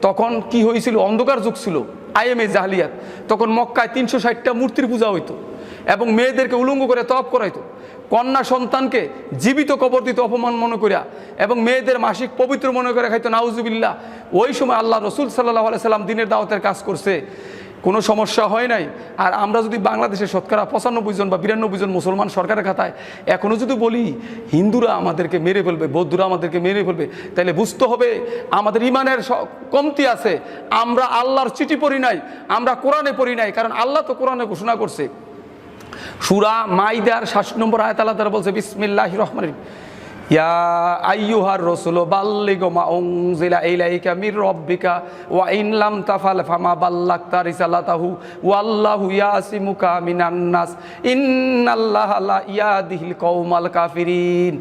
A: তখন কি হয়েছিল? অন্ধকার যুগ ছিল, আইএমএ জাহলিয়াত। তখন মক্কায় 360টা মূর্তির পূজা হইতো, এবং মেয়েদেরকে উলঙ্গ করে তওয়াফ করাইতো, কন্যা সন্তানকে জীবিত কবর দিত অপমান মনে করিয়া, এবং মেয়েদের মাসিক পবিত্র মনে করে খাইতো, নাউজুবিল্লাহ। ওই সময় আল্লাহ রসুল সাল্লাল্লাহু আলাইহি সাল্লাম দিনের দাওয়াতের কাজ করছে, কোনো সমস্যা হয় নাই। আর আমরা যদি বাংলাদেশের শতকরা 95 জন বা 92 জন মুসলমান সরকারের খাতায় এখনও যদি বলি হিন্দুরা আমাদেরকে মেরে ফেলবে, বৌদ্ধরা আমাদেরকে মেরে ফেলবে, তাহলে বুঝতে হবে আমাদের ইমানের কমতি আছে। আমরা আল্লাহর চিঠি পড়ি নাই, আমরা কোরআনে পড়ি নাই। কারণ আল্লাহ তো কোরআনে ঘোষণা করছে, সূরা মাইদার 60 নম্বর আয়াত আল্লাহ তাআলা বলছে, বিসমিল্লাহির রহমানির রহিম, ইয়া আইয়ুহার রাসূল বাল্লিগ মা উনজিলা ইলাইকা মির রাব্বিকা ওয়া ইন লাম তাফাল ফামা বাল্লাগতা রিসালাতাহু ওয়াল্লাহু ইয়াসিমুকা মিনান নাস ইন্নাল্লাহা লা ইয়াহদিল কওমাল কাফিরিন।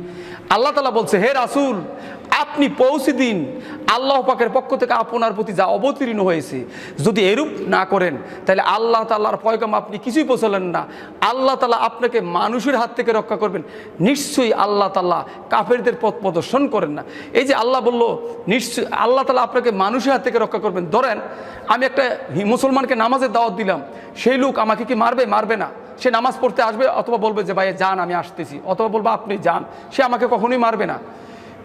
A: আল্লাহ তাআলা বলছে, হে রাসূল, আপনি পৌঁছে দিন আল্লাহ পাকের পক্ষ থেকে আপনার প্রতি যা অবতীর্ণ হয়েছে। যদি এরূপ না করেন তাহলে আল্লাহ তাআলার পয়গাম আপনি কিছুই পৌঁছালেন না। আল্লাহ তাআলা আপনাকে মানুষের হাত থেকে রক্ষা করবেন, নিশ্চয়ই আল্লাহ তাআলা কাফেরদের পথ প্রদর্শন করেন না। এই যে আল্লাহ বলল নিশ্চয়ই আল্লাহ তাআলা আপনাকে মানুষের হাত থেকে রক্ষা করবেন। ধরেন আমি একটা মুসলমানকে নামাজের দাওয়াত দিলাম, সেই লোক আমাকে কি মারবে? মারবে না। সে নামাজ পড়তে আসবে, অথবা বলবে যে ভাই যান আমি আসতেছি, অথবা বলবো আপনি যান, সে আমাকে কখনোই মারবে না।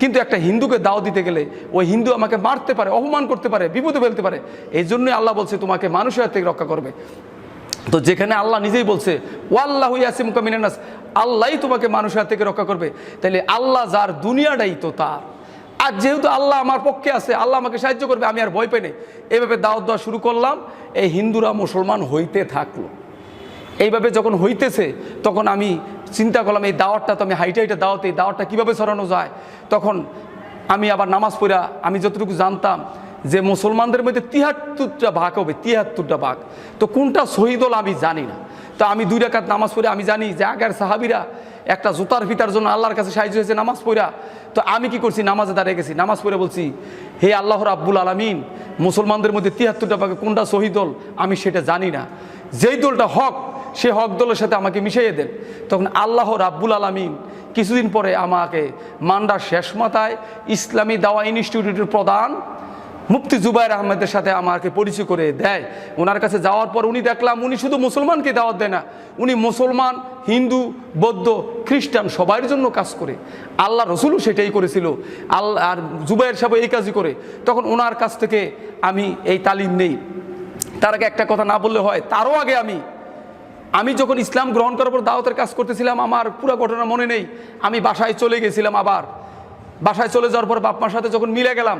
A: কিন্তু একটা হিন্দুকে দাওয়াত দিতে গেলে ওই হিন্দু আমাকে মারতে পারে, অপমান করতে পারে, বিপদে ফেলতে পারে। এই জন্যই আল্লাহ বলছে তোমাকে মানুষের হাত থেকে রক্ষা করবে। তো যেখানে আল্লাহ নিজেই বলছে ওয়াল্লাহু ইয়াসিমুকা মিনান নাস, আল্লাহই তোমাকে মানুষের হাত থেকে রক্ষা করবে, তাহলে আল্লাহ যার দুনিয়াটাই তো তার। আর যেহেতু আল্লাহ আমার পক্ষে আছে, আল্লাহ আমাকে সাহায্য করবে, আমি আর ভয় পাই না। এইভাবে দাওয়াত দেওয়া শুরু করলাম, এই হিন্দুরা মুসলমান হইতে থাকলো। এইভাবে যখন হইতেছে তখন আমি চিন্তা করলাম এই দাওয়াতটা তো আমি হাইটে দাওয়াত, এই দাওয়াতটা কীভাবে ছড়ানো যায়। তখন আমি আবার নামাজ পড়া, আমি যতটুকু জানতাম যে মুসলমানদের মধ্যে ৭৩টা ভাগ হবে, ৭৩টা ভাগ। তো কোনটা শহীদ হল আমি জানি না। তো আমি 2 রাকাত নামাজ পড়ে আমি জানি যে আগের সাহাবিরা একটা জুতার ফিতার জন্য আল্লাহর কাছে সাহায্য হয়েছে নামাজ পড়া। তো আমি কি করছি, নামাজে দাঁড়িয়ে গেছি, নামাজ পড়ে বলছি হে আল্লাহ রাব্বুল আলামিন, মুসলমানদের মধ্যে ৭৩টা ভাগে কোনটা শহীদ দল আমি সেটা জানি না, যেই দলটা হক সে হক দলের সাথে আমাকে মিশিয়ে দেন। তখন আল্লাহ রাব্বুল আলামিন কিছুদিন পরে আমাকে মান্ডার শেষ মাথায় ইসলামী দাওয়া ইনস্টিটিউটের প্রধান মুফতি জুবায়ের আহমেদের সাথে আমাকে পরিচয় করে দেয়। ওনার কাছে যাওয়ার পর উনি দেখলাম উনি শুধু মুসলমানকে দাওয়াত দেয় না, উনি মুসলমান, হিন্দু, বৌদ্ধ, খ্রিস্টান সবার জন্য কাজ করে। আল্লাহ রসুলও সেটাই করেছিল, আল্লাহ আর জুবায়ের সাহেব এই কাজই করে। তখন ওনার কাছ থেকে আমি এই তালিম নেই। তার আগে একটা কথা না বললে হয়, তারও আগে আমি যখন ইসলাম গ্রহণ করার পর দাওয়াতের কাজ করতেছিলাম, আমার পুরো ঘটনা মনে নেই। আমি বাসায় চলে গেছিলাম, আবার বাসায় চলে যাওয়ার পর বাপ মার সাথে যখন মিলে গেলাম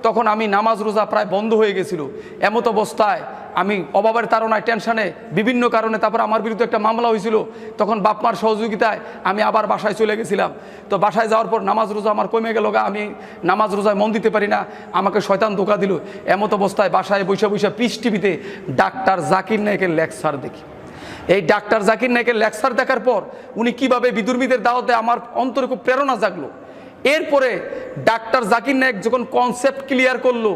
A: তখন আমি নামাজ রোজা প্রায় বন্ধ হয়ে গেছিল। এমত অবস্থায় আমি অভাবের তাড়নায়, টেনশনে, বিভিন্ন কারণে তারপর আমার বিরুদ্ধে একটা মামলা হয়েছিল। তখন বাপ মার সহযোগিতায় আমি আবার বাসায় চলে গেছিলাম। তো বাসায় যাওয়ার পর নামাজ রোজা আমার কমে গেল, আমি নামাজ রোজায় মন দিতে পারি না, আমাকে শয়তান ধোঁকা দিল। এমত অবস্থায় বাসায় বসে বসে পিস টিভিতে ডাক্তার জাকির নায়েকের লেকচার দেখি। এই ডাক্তার জাকির নায়েকের লেকচার দেখার পর উনি কিভাবে বিধর্মীদের দাওয়াত দেয় আমার অন্তরে খুব প্রেরণা জাগলো। এরপরে ডাক্তার জাকির নায়েক যখন কনসেপ্ট ক্লিয়ার করলো,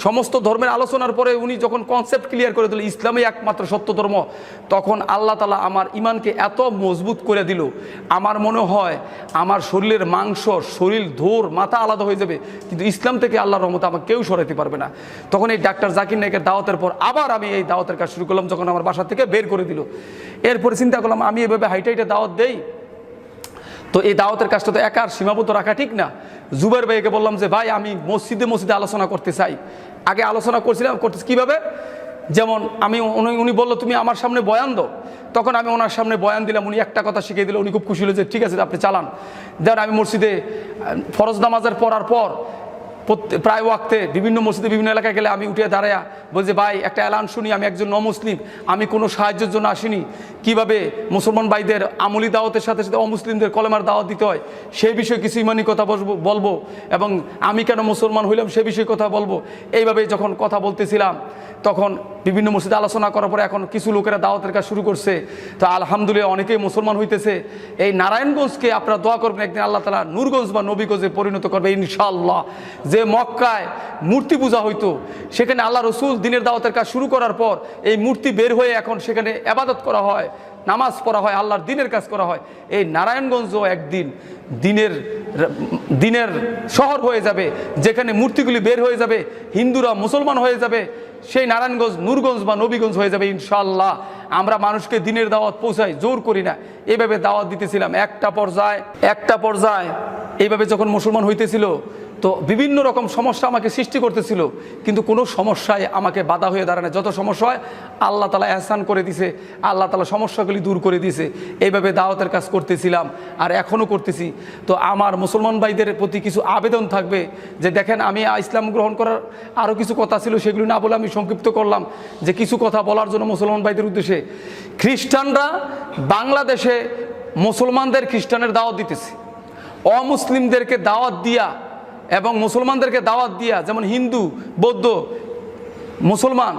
A: সমস্ত ধর্মের আলোচনার পরে উনি যখন কনসেপ্ট ক্লিয়ার করে দিল ইসলামই একমাত্র সত্য ধর্ম, তখন আল্লাহ তাআলা আমার ইমানকে এত মজবুত করে দিল, আমার মনে হয় আমার শরীরের মাংস, শরীর, ধোর, মাথা আলাদা হয়ে যাবে, কিন্তু ইসলাম থেকে আল্লাহর রহমতে আমাকে কেউ সরাইতে পারবে না। তখন এই ডাক্তার জাকির নায়েকের দাওয়াতের পর আবার আমি এই দাওয়াতের কাজ শুরু করলাম, যখন আমার বাসা থেকে বের করে দিল। এরপরে চিন্তা করলাম আমি এভাবে হাইটে দাওয়াত দেই, তো এই দাওয়াতের কাজটা তো একার সীমাবদ্ধ রাখা ঠিক না। জুবায়ের ভাইকে বললাম যে ভাই আমি মসজিদে আলোচনা করতে চাই। আগে আলোচনা করছিলাম, করতে কীভাবে, যেমন উনি বললো তুমি আমার সামনে বয়ান দাও। তখন আমি ওনার সামনে বয়ান দিলাম, উনি একটা কথা শিখিয়ে দিল, উনি খুব খুশি হলো যে ঠিক আছে আপনি চালান। দেন আমি মসজিদে ফরজ নামাজের পড়ার পর প্রায় ওয়াক্তে বিভিন্ন মসজিদে বিভিন্ন এলাকায় গেলে আমি উঠে দাঁড়ায়া বলছি ভাই একটা এলান শুনি, আমি একজন নমুসলিম, আমি কোনো সাহায্যের জন্য আসিনি, কিভাবে মুসলমান ভাইদের আমলি দাওয়াতের সাথে সাথে অমুসলিমদের কলেমার দাওয়াত দিতে হয় সেই বিষয়ে কিছু ইমানি কথা বলবো, এবং আমি কেন মুসলমান হইলাম সে বিষয়ে কথা বলবো। এইভাবে যখন কথা বলতেছিলাম তখন বিভিন্ন মসজিদে আলোচনা করার পরে এখন কিছু লোকেরা দাওয়াতের কাজ শুরু করছে। তো আলহামদুলিল্লাহ অনেকেই মুসলমান হইতেছে। এই নারায়ণগঞ্জকে আপনারা দোয়া করবেন একদিন আল্লাহ তাআলা নূরগঞ্জ বা নবীগঞ্জে পরিণত করবে ইনশাআল্লাহ। যে মক্কায় মূর্তি পূজা হইতো সেখানে আল্লাহ রসুল দিনের দাওয়াতের কাজ শুরু করার পর এই মূর্তি বের হয়ে এখন সেখানে ইবাদত করা হয়, নামাজ পড়া হয়, আল্লাহর দিনের কাজ করা হয়। এই নারায়ণগঞ্জও একদিন দিনের শহর হয়ে যাবে, যেখানে মূর্তিগুলি বের হয়ে যাবে, হিন্দুরা মুসলমান হয়ে যাবে, সেই নারায়ণগঞ্জ নূরগঞ্জ বা নবীগঞ্জ হয়ে যাবে ইনশাআল্লাহ। আমরা মানুষকে দিনের দাওয়াত পৌঁছাই, জোর করি না, এইভাবে দাওয়াত দিতেছিলাম। একটা পর্যায়ে এইভাবে যখন মুসলমান হইতেছিল তো বিভিন্ন রকম সমস্যা আমাকে সৃষ্টি করতেছিল, কিন্তু কোনো সমস্যায় আমাকে বাধা হয়ে দাঁড়ায় না। যত সমস্যা হয় আল্লাহ তাআলা এহসান করে দিছে, আল্লাহ তাআলা সমস্যাগুলি দূর করে দিছে। এইভাবে দাওয়াতের কাজ করতেছিলাম আর এখনও করতেছি। তো আমার মুসলমান ভাইদের প্রতি কিছু আবেদন থাকবে যে দেখেন আমি ইসলাম গ্রহণ করার আরও কিছু কথা ছিল, সেগুলি না বলে আমি সংক্ষিপ্ত করলাম যে কিছু কথা বলার জন্য মুসলমান ভাইদের উদ্দেশ্যে। খ্রিস্টানরা বাংলাদেশে মুসলমানদের খ্রিস্টানের দাওয়াত দিতেছে, অমুসলিমদেরকে দাওয়াত দিয়া এবং মুসলমানদেরকে দাওয়াত দিয়া, যেমন হিন্দু, বৌদ্ধ, মুসলমান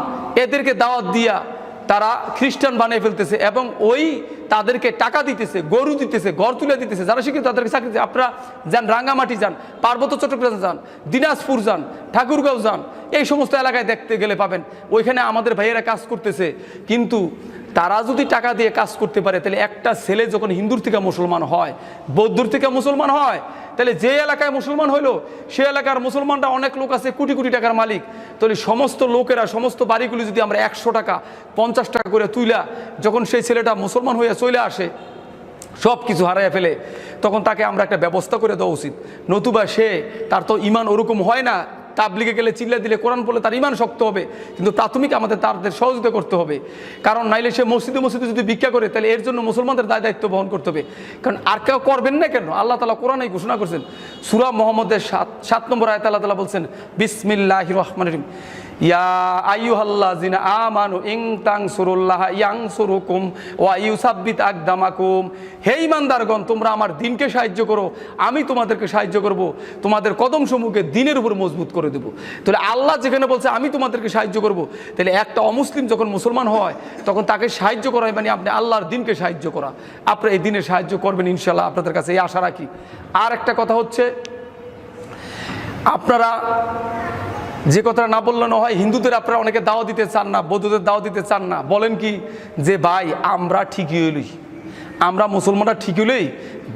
A: এদেরকে দাওয়াত দিয়া তারা খ্রিস্টান বানিয়ে ফেলতেছে এবং ওই তাদেরকে টাকা দিতেছে, গরু দিতেছে, ঘর তুলে দিতেছে, যারা শিক্ষিত তাদেরকে চাকরি দিচ্ছে। আপনারা যান রাঙ্গামাটি যান, পার্বত্য চট্টগ্রাম যান, দিনাজপুর যান, ঠাকুরগাঁও যান, এই সমস্ত এলাকায় দেখতে গেলে পাবেন ওইখানে আমাদের ভাইয়েরা কাজ করতেছে। কিন্তু তারা যদি টাকা দিয়ে কাজ করতে পারে, তাহলে একটা ছেলে যখন হিন্দুর থেকে মুসলমান হয়, বৌদ্ধর থেকে মুসলমান হয়, তাহলে যে এলাকায় মুসলমান হইলো সে এলাকার মুসলমানরা অনেক লোক আছে কোটি কোটি টাকার মালিক। তাহলে সমস্ত লোকেরা সমস্ত বাড়িগুলি যদি আমরা 100 টাকা 50 টাকা করে তুইলা যখন সেই ছেলেটা মুসলমান হয়ে চলে আসে, সব কিছু হারাইয়া ফেলে, তখন তাকে আমরা একটা ব্যবস্থা করে দেওয়া উচিত। নতুবা সে তার তো ইমান ওরকম হয় না, তাবলিগে গেলে চিল্লা দিলে কোরআন পড়লে তার ইমান শক্ত হবে, কিন্তু প্রাথমিক আমাদের তাদের সহযোগিতা করতে হবে। কারণ নাইলে সে মসজিদে মসজিদে যদি ভিক্ষা করে, তাহলে এর জন্য মুসলমানদের দায়িত্ব বহন করতে হবে। কারণ আর কেউ করবেন না কেন? আল্লাহ তাআলা কোরআনে ঘোষণা করছেন, সূরা মুহাম্মদের 7 নম্বর আয়াতে আল্লাহ তাআলা বলছেন, বিসমিল্লাহির রহমানির রহিম, ইয়া আইয়ুহাল্লাযিনা আমানু ইন তানসুরুল্লাহা ইয়ানসুরুকুম ওয়া ইউসাব্বিত আকদামাকুম। হে ঈমানদারগণ, তোমরা আমার দ্বীনকে সাহায্য করো, আমি তোমাদেরকে সাহায্য করব, তোমাদের কদমসমূহকে দ্বীনের উপর মজবুত করে দেব। তাহলে আল্লাহ যেখানে বলছে আমি তোমাদেরকে সাহায্য করব, তাহলে একটা অমুসলিম যখন মুসলমান হয় তখন তাকে সাহায্য করা মানে আপনি আল্লাহর দ্বীনকে সাহায্য করা। আপনারা এই দ্বীনের সাহায্য করবেন ইনশাআল্লাহ, আপনাদের কাছে এই আশা রাখি। আর একটা কথা হচ্ছে, আপনারা যে কথাটা না বললে না হয়, হিন্দুদের আপনারা অনেকে দাওয়া দিতে চান না, বৌদ্ধদের দাওয়া দিতে চান না। বলেন কি যে ভাই আমরা ঠিকই হইলি, আমরা মুসলমানরা ঠিক হইলেই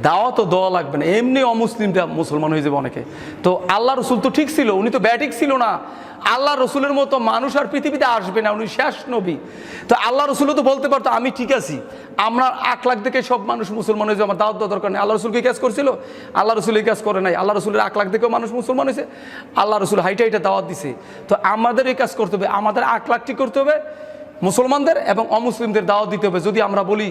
A: দাওয়া তো দেওয়া লাগবে না, এমনি অমুসলিমরা মুসলমান হয়ে যাবে অনেকে। তো আল্লাহ রসুল তো ঠিক ছিল, উনি তো ব্যাটিক ছিল না। আল্লাহ রসুলের মতো মানুষ আর পৃথিবীতে আসবে না, উনি শেষ নবী। তো আল্লাহ রসুলও তো বলতে পারতো আমি ঠিক আছি, আমরা 1 লাখ থেকে সব মানুষ মুসলমান হয়েছে, আমার দাওয়াত দেওয়া দরকার নেই। আল্লাহ রসুল কি কাজ করছিল? আল্লাহ রসুল এই কাজ করে নাই। আল্লাহ রসুলের 1 লাখ থেকেও মানুষ মুসলমান হয়েছে, আল্লাহ রসুল হাইটা হাইটা দাওয়াত দিছে। তো আমাদের এই কাজ করতে হবে, আমাদের 1 লাখ ঠিক করতে হবে মুসলমানদের, এবং অমুসলিমদের দাওয়াত দিতে হবে। যদি আমরা বলি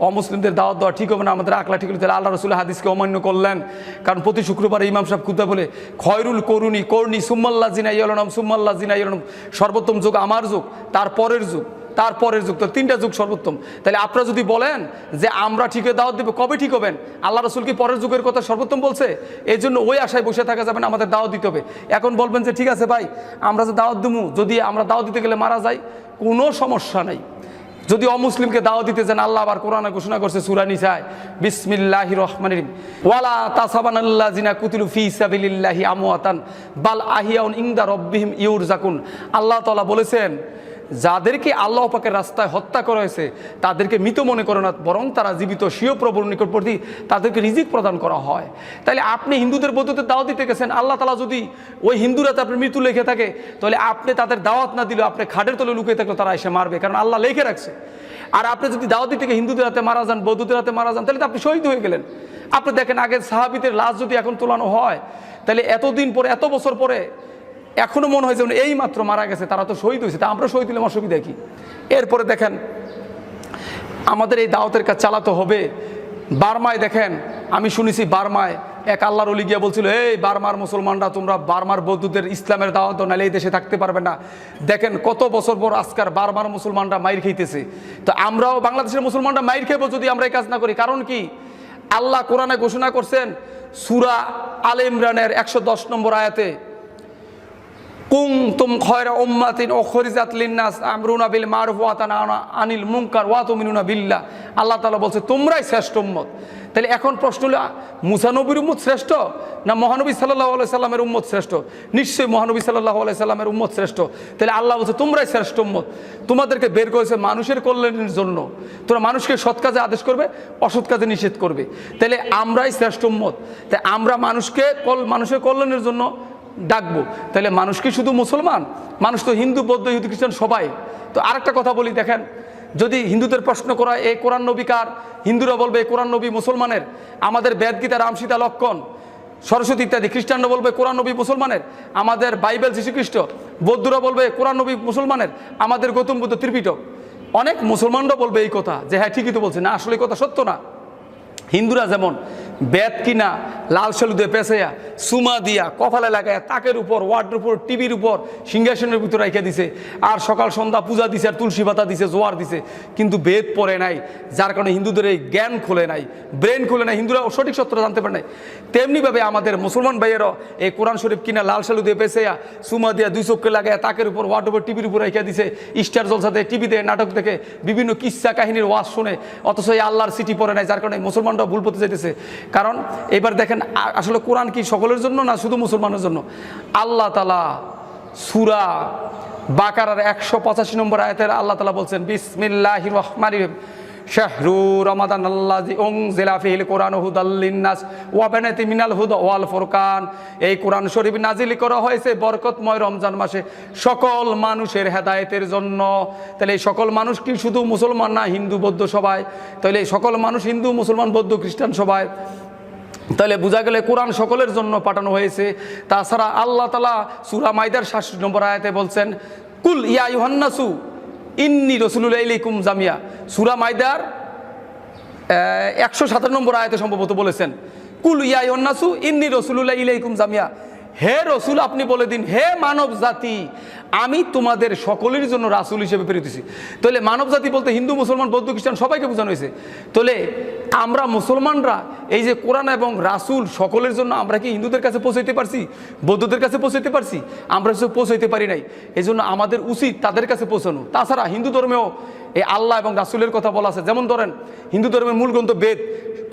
A: অমুসলিমদের দাওয়াত দেওয়া ঠিক হবে না, আমাদের 1 লাখ ঠিক হলে, তাহলে আল্লাহ রসুল হাদিসকে অমান্য করলেন। কারণ প্রতি শুক্রবার ইমাম সাহেব খুতবা বলে, খয়রুল করুনি সুম্মাল্লাহ জিনা ইয়লনম সুম্মাল্লাহ জিনা ইয়লনম, সর্বোত্তম যুগ আমার যুগ, তারপরের যুগ, তারপরের যুগ, তো 3টা যুগ সর্বোত্তম। তাহলে আপনারা যদি বলেন যে আমরা ঠিক হয়ে দাওয়াত দেবো, কবে ঠিক হবেন? আল্লাহ রসুল কি পরের যুগের কথা সর্বোত্তম বলছে? এই জন্য ওই আশায় বসে থাকা যাবে না, আমাদের দাওয়াত দিতে হবে। এখন বলবেন যে ঠিক আছে ভাই, আমরা যে দাওয়াত দেবো, যদি আমরা দাওয়াত দিতে গেলে মারা যাই, কোনো সমস্যা নাই। যদি অমুসলিমকে দাওয়াত দিতে চান, আল্লাহ আবার কোরআনে ঘোষণা করছে সূরা নিসায়, বিসমিল্লাহির রহমানির রহিম, ওয়ালা তাসাবানাল্লাযিনা কুতিলু ফি সাবিলিল্লাহি আমওয়াতান বাল আহিয়াউন ইনদা রাব্বিহিম ইউরজাকুন। আল্লাহ তাআলা বলেছেন, যাদেরকে আল্লাহ পাকের রাস্তায় হত্যা করা হয়েছে তাদেরকে মৃত মনে করে না, বরং তারা জীবিত, স্বীয় প্রভুর নিকটবর্তী, তাদেরকে রিজিক প্রদান করা হয়। তাহলে আপনি হিন্দুদের বৌদ্ধদের দাওয়াত দিতে গেছেন, আল্লাহ তাআলা যদি ওই হিন্দুরা আপনার মৃত্যু লেখে থাকে, তাহলে আপনি তাদের দাওয়াত না দিলেও আপনি খাটের তলে লুকিয়ে থাকলে তারা এসে মারবে, কারণ আল্লাহ লিখে রাখছে। আর আপনি যদি দাওয়াত দিতে গিয়ে হিন্দুদের হাতে মারা যান, বৌদ্ধদের হাতে মারা যান, তাহলে তো আপনি শহীদ হয়ে গেলেন। আপনি দেখেন, আগের সাহাবীদের লাশ যদি এখন তোলানো হয়, তাহলে এতদিন পরে, এত বছর পরে এখনো মনে হয় যে এই মাত্র মারা গেছে, তারা তো শহীদ হয়েছে, তা আমরা শহীদ হলে অসুবিধা কি? এরপরে দেখেন, আমাদের এই দাওয়াতের কাজ চালাতে হবে। বার্মায় দেখেন, আমি শুনেছি বার্মায় এক আল্লাহর ওলি গিয়া বলছিল, এই বার্মার মুসলমানরা, তোমরা বার্মার বৌদ্ধদের ইসলামের দাওয়াত দাও, নাহলে এই দেশে থাকতে পারবে না। দেখেন কত বছর পর আজকাল বার্মার মুসলমানরা মাইর খাইতেছে। তো আমরাও বাংলাদেশের মুসলমানরা মাইর খাইবো যদি আমরা এই কাজ না করি। কারণ কি? আল্লাহ কোরআনে ঘোষণা করছেন সূরা আলে ইমরানের 110 নম্বর আয়াতে, কুনতুম খায়রা উম্মাতিন উখরিজাত লিন-নাস আমরুনা বিল মারুফ ওয়া তানহাউনা আনিল মুনকার ওয়া তুমিনুনা বিল্লাহ। আল্লাহ তাআলা বলছে তোমরাই শ্রেষ্ঠ উম্মত। তাহলে এখন প্রশ্ন হলো, মুসা নবীর উম্মত শ্রেষ্ঠ না মহানবী সাল্লাল্লাহু আলাইহি সাল্লামের উম্মত শ্রেষ্ঠ? নিশ্চয়ই মহানবী সাল্লাল্লাহু আলাইহি সাল্লামের উম্মত শ্রেষ্ঠ। তাহলে আল্লাহ বলছে তোমরাই শ্রেষ্ঠ উম্মত, তোমাদেরকে বের করেছে মানুষের কল্যাণের জন্য, তোমরা মানুষকে সৎ কাজে আদেশ করবে, অসৎ কাজে নিষেধ করবে। তাহলে আমরাই শ্রেষ্ঠ উম্মত। তাই আমরা মানুষের কল্যাণের জন্য ডাকবো। তাহলে মানুষ কি শুধু মুসলমান? মানুষ তো হিন্দু, বৌদ্ধ, ইহুদি, খ্রিস্টান সবাই। তো আরেকটা কথা বলি, দেখেন, যদি হিন্দুদের প্রশ্ন করা এই কোরআন নবী কার, হিন্দুরা বলবে এই কোরআন নবী মুসলমানের, আমাদের বেদ, গীতা, রাম, সীতা, লক্ষণ, সরস্বতী ইত্যাদি। খ্রিস্টানরা বলবে কোরআন নবী মুসলমানের, আমাদের বাইবেল যীশুখ্রিস্ট। বৌদ্ধরা বলবে কোরআন নবী মুসলমানের, আমাদের গৌতম বুদ্ধ ত্রিপিটক। অনেক মুসলমানরা বলবে এই কথা যে হ্যাঁ ঠিকই তো বলছে, না আসলে এই কথা সত্য না। হিন্দুরা যেমন বেত কিনা লাল সালুদে পেঁচাইয়া সুমা দিয়া কপালে লাগাইয়া তাকের উপর ওয়ার্ডের উপর টিভির উপর সিংহাসনের ভিতর রেখে দিছে, আর সকাল সন্ধ্যা পূজা দিছে, আর তুলসী পাতা দিছে, জোয়ার দিছে, কিন্তু বেদ পড়ে নাই, যার কারণে হিন্দুদের এই জ্ঞান খোলে নাই, ব্রেন খোলে নাই, হিন্দুরা সঠিক সত্যটা জানতে পারে নাই। তেমনিভাবে আমাদের মুসলমান ভাইয়েরও এই কোরআন শরীফ কিনা লাল সালু দিয়ে পেঁচাইয়া সুমা দিয়া 2 চোখকে লাগাইয়া তাকের উপর ওয়ার্ডের উপর টিভির উপর রেখে দিছে, স্টার জলসাতে টিভিতে নাটক দেখে বিভিন্ন কিস্সা কাহিনীর ওয়াজ শুনে, অথচ এই আল্লাহর সিটি পড়ে নাই, যার কারণে মুসলমানরাও ভুল পথে যাইতেছে। কারণ এবার দেখেন আসলে কোরআন কি সকলের জন্য না শুধু মুসলমানের জন্য? আল্লাহ তাআলা সূরা বাকারার 185 নম্বর আয়াতের আল্লাহ তাআলা বলছেন, বিসমিল্লাহির রহমানির রহিম, শাহরু রমাদান আল্লাযী উনজিলা ফীহিল কুরআনু হুদাল লিন্নাস ওয়া বানাতি মিনাল হুদা ওয়াল ফুরকান। এই কোরআন শরীফ নাজিল করা হয়েছে বরকতময় রমজান মাসে সকল মানুষের হেদায়েতের জন্য। তাহলে এই সকল মানুষ কি শুধু মুসলমান না, হিন্দু বৌদ্ধ সবাই? তাহলে এই সকল মানুষ হিন্দু মুসলমান বৌদ্ধ খ্রিস্টান সবাই। তাহলে বোঝা গেলে কোরআন সকলের জন্য পাঠানো হয়েছে। তাছাড়া আল্লাহ তাআলা সূরা মাইদার 67 নম্বর আয়াতে বলছেন, কুল ইয়া আইয়ুহান নাসু ইন্নী রাসূলুল্লাহি ইলাইকুম জামিয়া। সূরা মাইদার 157 নম্বর আয়াতে সম্ভবত বলেছেন, কুল ইয়া আইয়ুহান নাসু ইন্নী রাসূলুল্লাহি ইলাইকুম জামিয়া। হে রসুল, আপনি বলে দিন, হে মানব জাতি, আমি তোমাদের সকলের জন্য রাসূল হিসেবে প্রেরিত। তাহলে মানব জাতি বলতে হিন্দু মুসলমান বৌদ্ধ খ্রিস্টান সবাইকে বোঝানো হয়েছে। তাহলে আমরা মুসলমানরা এই যে কোরআন এবং রাসূল সকলের জন্য, আমরা কি হিন্দুদের কাছে পৌঁছাইতে পারছি? বৌদ্ধদের কাছে পৌঁছাইতে পারছি? আমরা পৌঁছাইতে পারি নাই। এই জন্য আমাদের উচিত তাদের কাছে পৌঁছানো। তাছাড়া হিন্দু ধর্মেও এই আল্লাহ এবং রাসূলের কথা বলা আছে। যেমন ধরেন হিন্দু ধর্মের মূল গ্রন্থ বেদ,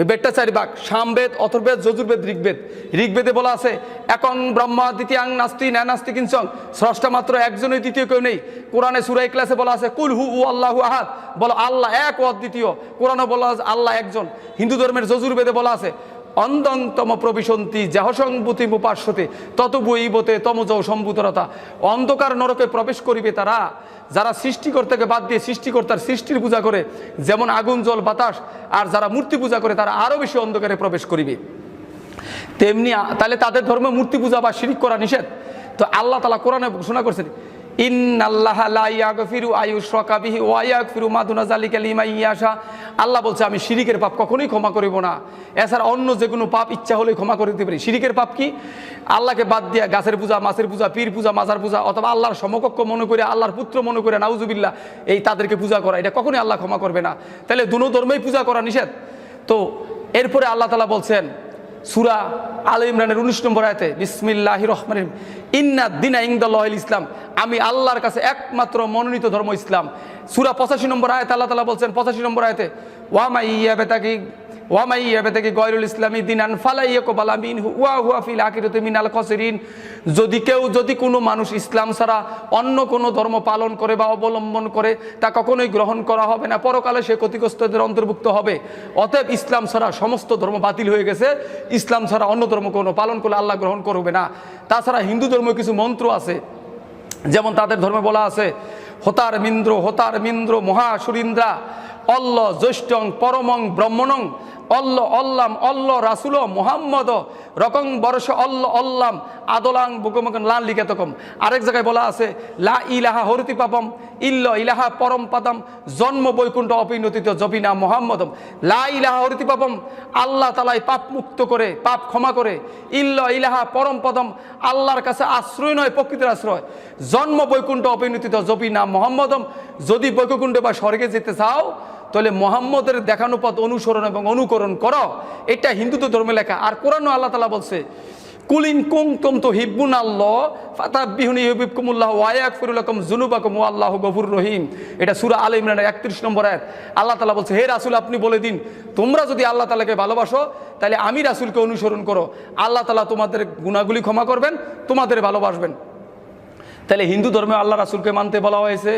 A: বেদটা 4 ভাগ, সামবেদ, অথর্ববেদ, যজুর্বেদ, ঋগ্বেদ। ঋগ্বেদে বলা আছে, একং ব্রহ্মা দ্বিতীয়াং নাস্তি না নাস্তি কিঞ্চন, স্রষ্টা মাত্র একজনই, দ্বিতীয় কেউ নেই। কোরআনে সূরা ইখলাসে বলা আছে, কুল হু আল্লাহু আহাদ, বলো আল্লাহ এক ও অদ্বিতীয়। কোরআনে বলা আছে আল্লাহ একজন। হিন্দু ধর্মের যজুর্বেদে বলা আছে, অন্ধংতম প্রবিশন্তি যাহসংভূতি উপাস্যতে ততবৈবতে তমজৌ সম্ভূতরতা। অন্ধকার নরকে প্রবেশ করিবে তারা যারা সৃষ্টিকর্তাকে বাদ দিয়ে সৃষ্টিকর্তার সৃষ্টির পূজা করে, যেমন আগুন জল বাতাস। আর যারা মূর্তি পূজা করে তারা আরও বেশি অন্ধকারে প্রবেশ করিবে। তেমনি তাহলে তাদের ধর্মে মূর্তি পূজা বা শিরিক করা নিষেধ। তো আল্লাহ তাআলা কোরআনে ঘোষণা করছেন, ইন্নাল্লাহা লা ইয়াগফিরু আইয়ুশরাকা বিহি ওয়া ইয়াগফিরু মা দুনা যালিকা লিমান ইয়াশা। আল্লাহ বলছে, আমি শিরিকের পাপ কখনোই ক্ষমা করিব না। এছাড়া অন্য যে কোনো পাপ ইচ্ছা হলেই ক্ষমা করে দিতে পারি। শিরিকের পাপ কি? আল্লাহকে বাদ দিয়া গাছের পূজা, মাছের পূজা, পীর পূজা, মাজার পূজা, অথবা আল্লাহর সমকক্ষ মনে করে, আল্লাহর পুত্র মনে করে, নাউজুবিল্লাহ, এই তাদেরকে পূজা করা, এটা কখনোই আল্লাহ ক্ষমা করবে না। তাহলে দুনো ধর্মেই পূজা করা নিষেধ। তো এরপরে আল্লাহ তাআলা বলছেন সূরা আলে ইমরানের 19 নম্বর আয়াতে, বিসমিল্লাহির রহমানির রহিম, ইন্নাদ দীনা ইনদাল্লাহিল ইসলাম, আমি আল্লাহর কাছে একমাত্র মনোনীত ধর্ম ইসলাম। সূরা 85 নম্বর আয়াতে আল্লাহ তাআলা বলছেন, 85 নম্বর আয়াতে, ওয়ামাই ইয়াবতাগি গায়রুল ইসলামি দীনান ফালা ইয়াকবালা মিনহু ওয়া হুয়া ফিল আখিরাতি মিনাল খাসিরিন। যদি কোনো মানুষ ইসলাম ছাড়া অন্য কোনো ধর্ম পালন করে বা অবলম্বন করে, তা কখনোই গ্রহণ করা হবে না, পরকালে সে ক্ষতিগ্রস্তদের অন্তর্ভুক্ত হবে। অতএব ইসলাম ছাড়া সমস্ত ধর্ম বাতিল হয়ে গেছে। ইসলাম ছাড়া অন্য ধর্ম কোনো পালন করলে আল্লাহ গ্রহণ করবে না। তাছাড়া হিন্দু ধর্মে কিছু মন্ত্র আছে, যেমন তাদের ধর্মে বলা আছে, হোতার মিন্দ্র মহাসুরিন্দ্রা অল্ল জ্যৈষ্ঠং পরমং ব্রহ্মণং অল্ল অল্লাম অল্ল রাসুল মোহাম্মদ রকং বর্ষ অল্ল অল্লাম আদলাং বুকমকন লাল লিখাতকম। আরেক জায়গায় বলা আছে, লা ইলাহা হরতি পাপম ইল্ল ইলাহা পরম পাদম জন্ম বৈকুণ্ঠ অপিনতিত জপিনা মোহাম্মদম। লা ইলাহা হরতি পাপম, আল্লাহ তাআলাই পাপ মুক্ত করে, পাপ ক্ষমা করে। ইল্ল ইলাহা পরম পদম, আল্লাহর কাছে আশ্রয় নয় প্রকৃতির আশ্রয়। জন্ম বৈকুণ্ঠ অপিনতিত জপিনা মোহাম্মদম, যদি বৈকুণ্ঠে বা স্বর্গে যেতে চাও তাহলে মোহাম্মদের দেখানো পথ অনুসরণ এবং অনুকরণ করো। এটা হিন্দুত্ব ধর্মে লেখা। আর কোরআনে আল্লাহ তাআলা বলছে, কুলিন কুনতুম তুহিব্বুনাল্লাহ ফাতাবিহুনি ইউহিব্বুকুমুল্লাহ ওয়া ইয়াগফিরু লাকুম যুনুবাকুম ওয়া আল্লাহু গফুরুর রহিম। এটা সূরা আলে ইমরানের 31 নম্বর আয়াত। আল্লাহ তাআলা বলছে, হে রাসূল, আপনি বলে দিন, তোমরা যদি আল্লাহ তাআলাকে ভালোবাসো তাহলে আমি রাসূলকে অনুসরণ করো। আল্লাহ তাআলা তোমাদের গুনাহগুলি ক্ষমা করবেন, তোমাদের ভালোবাসবেন। তাহলে হিন্দু ধর্মে আল্লাহ রাসূলকে মানতে বলা হয়েছে,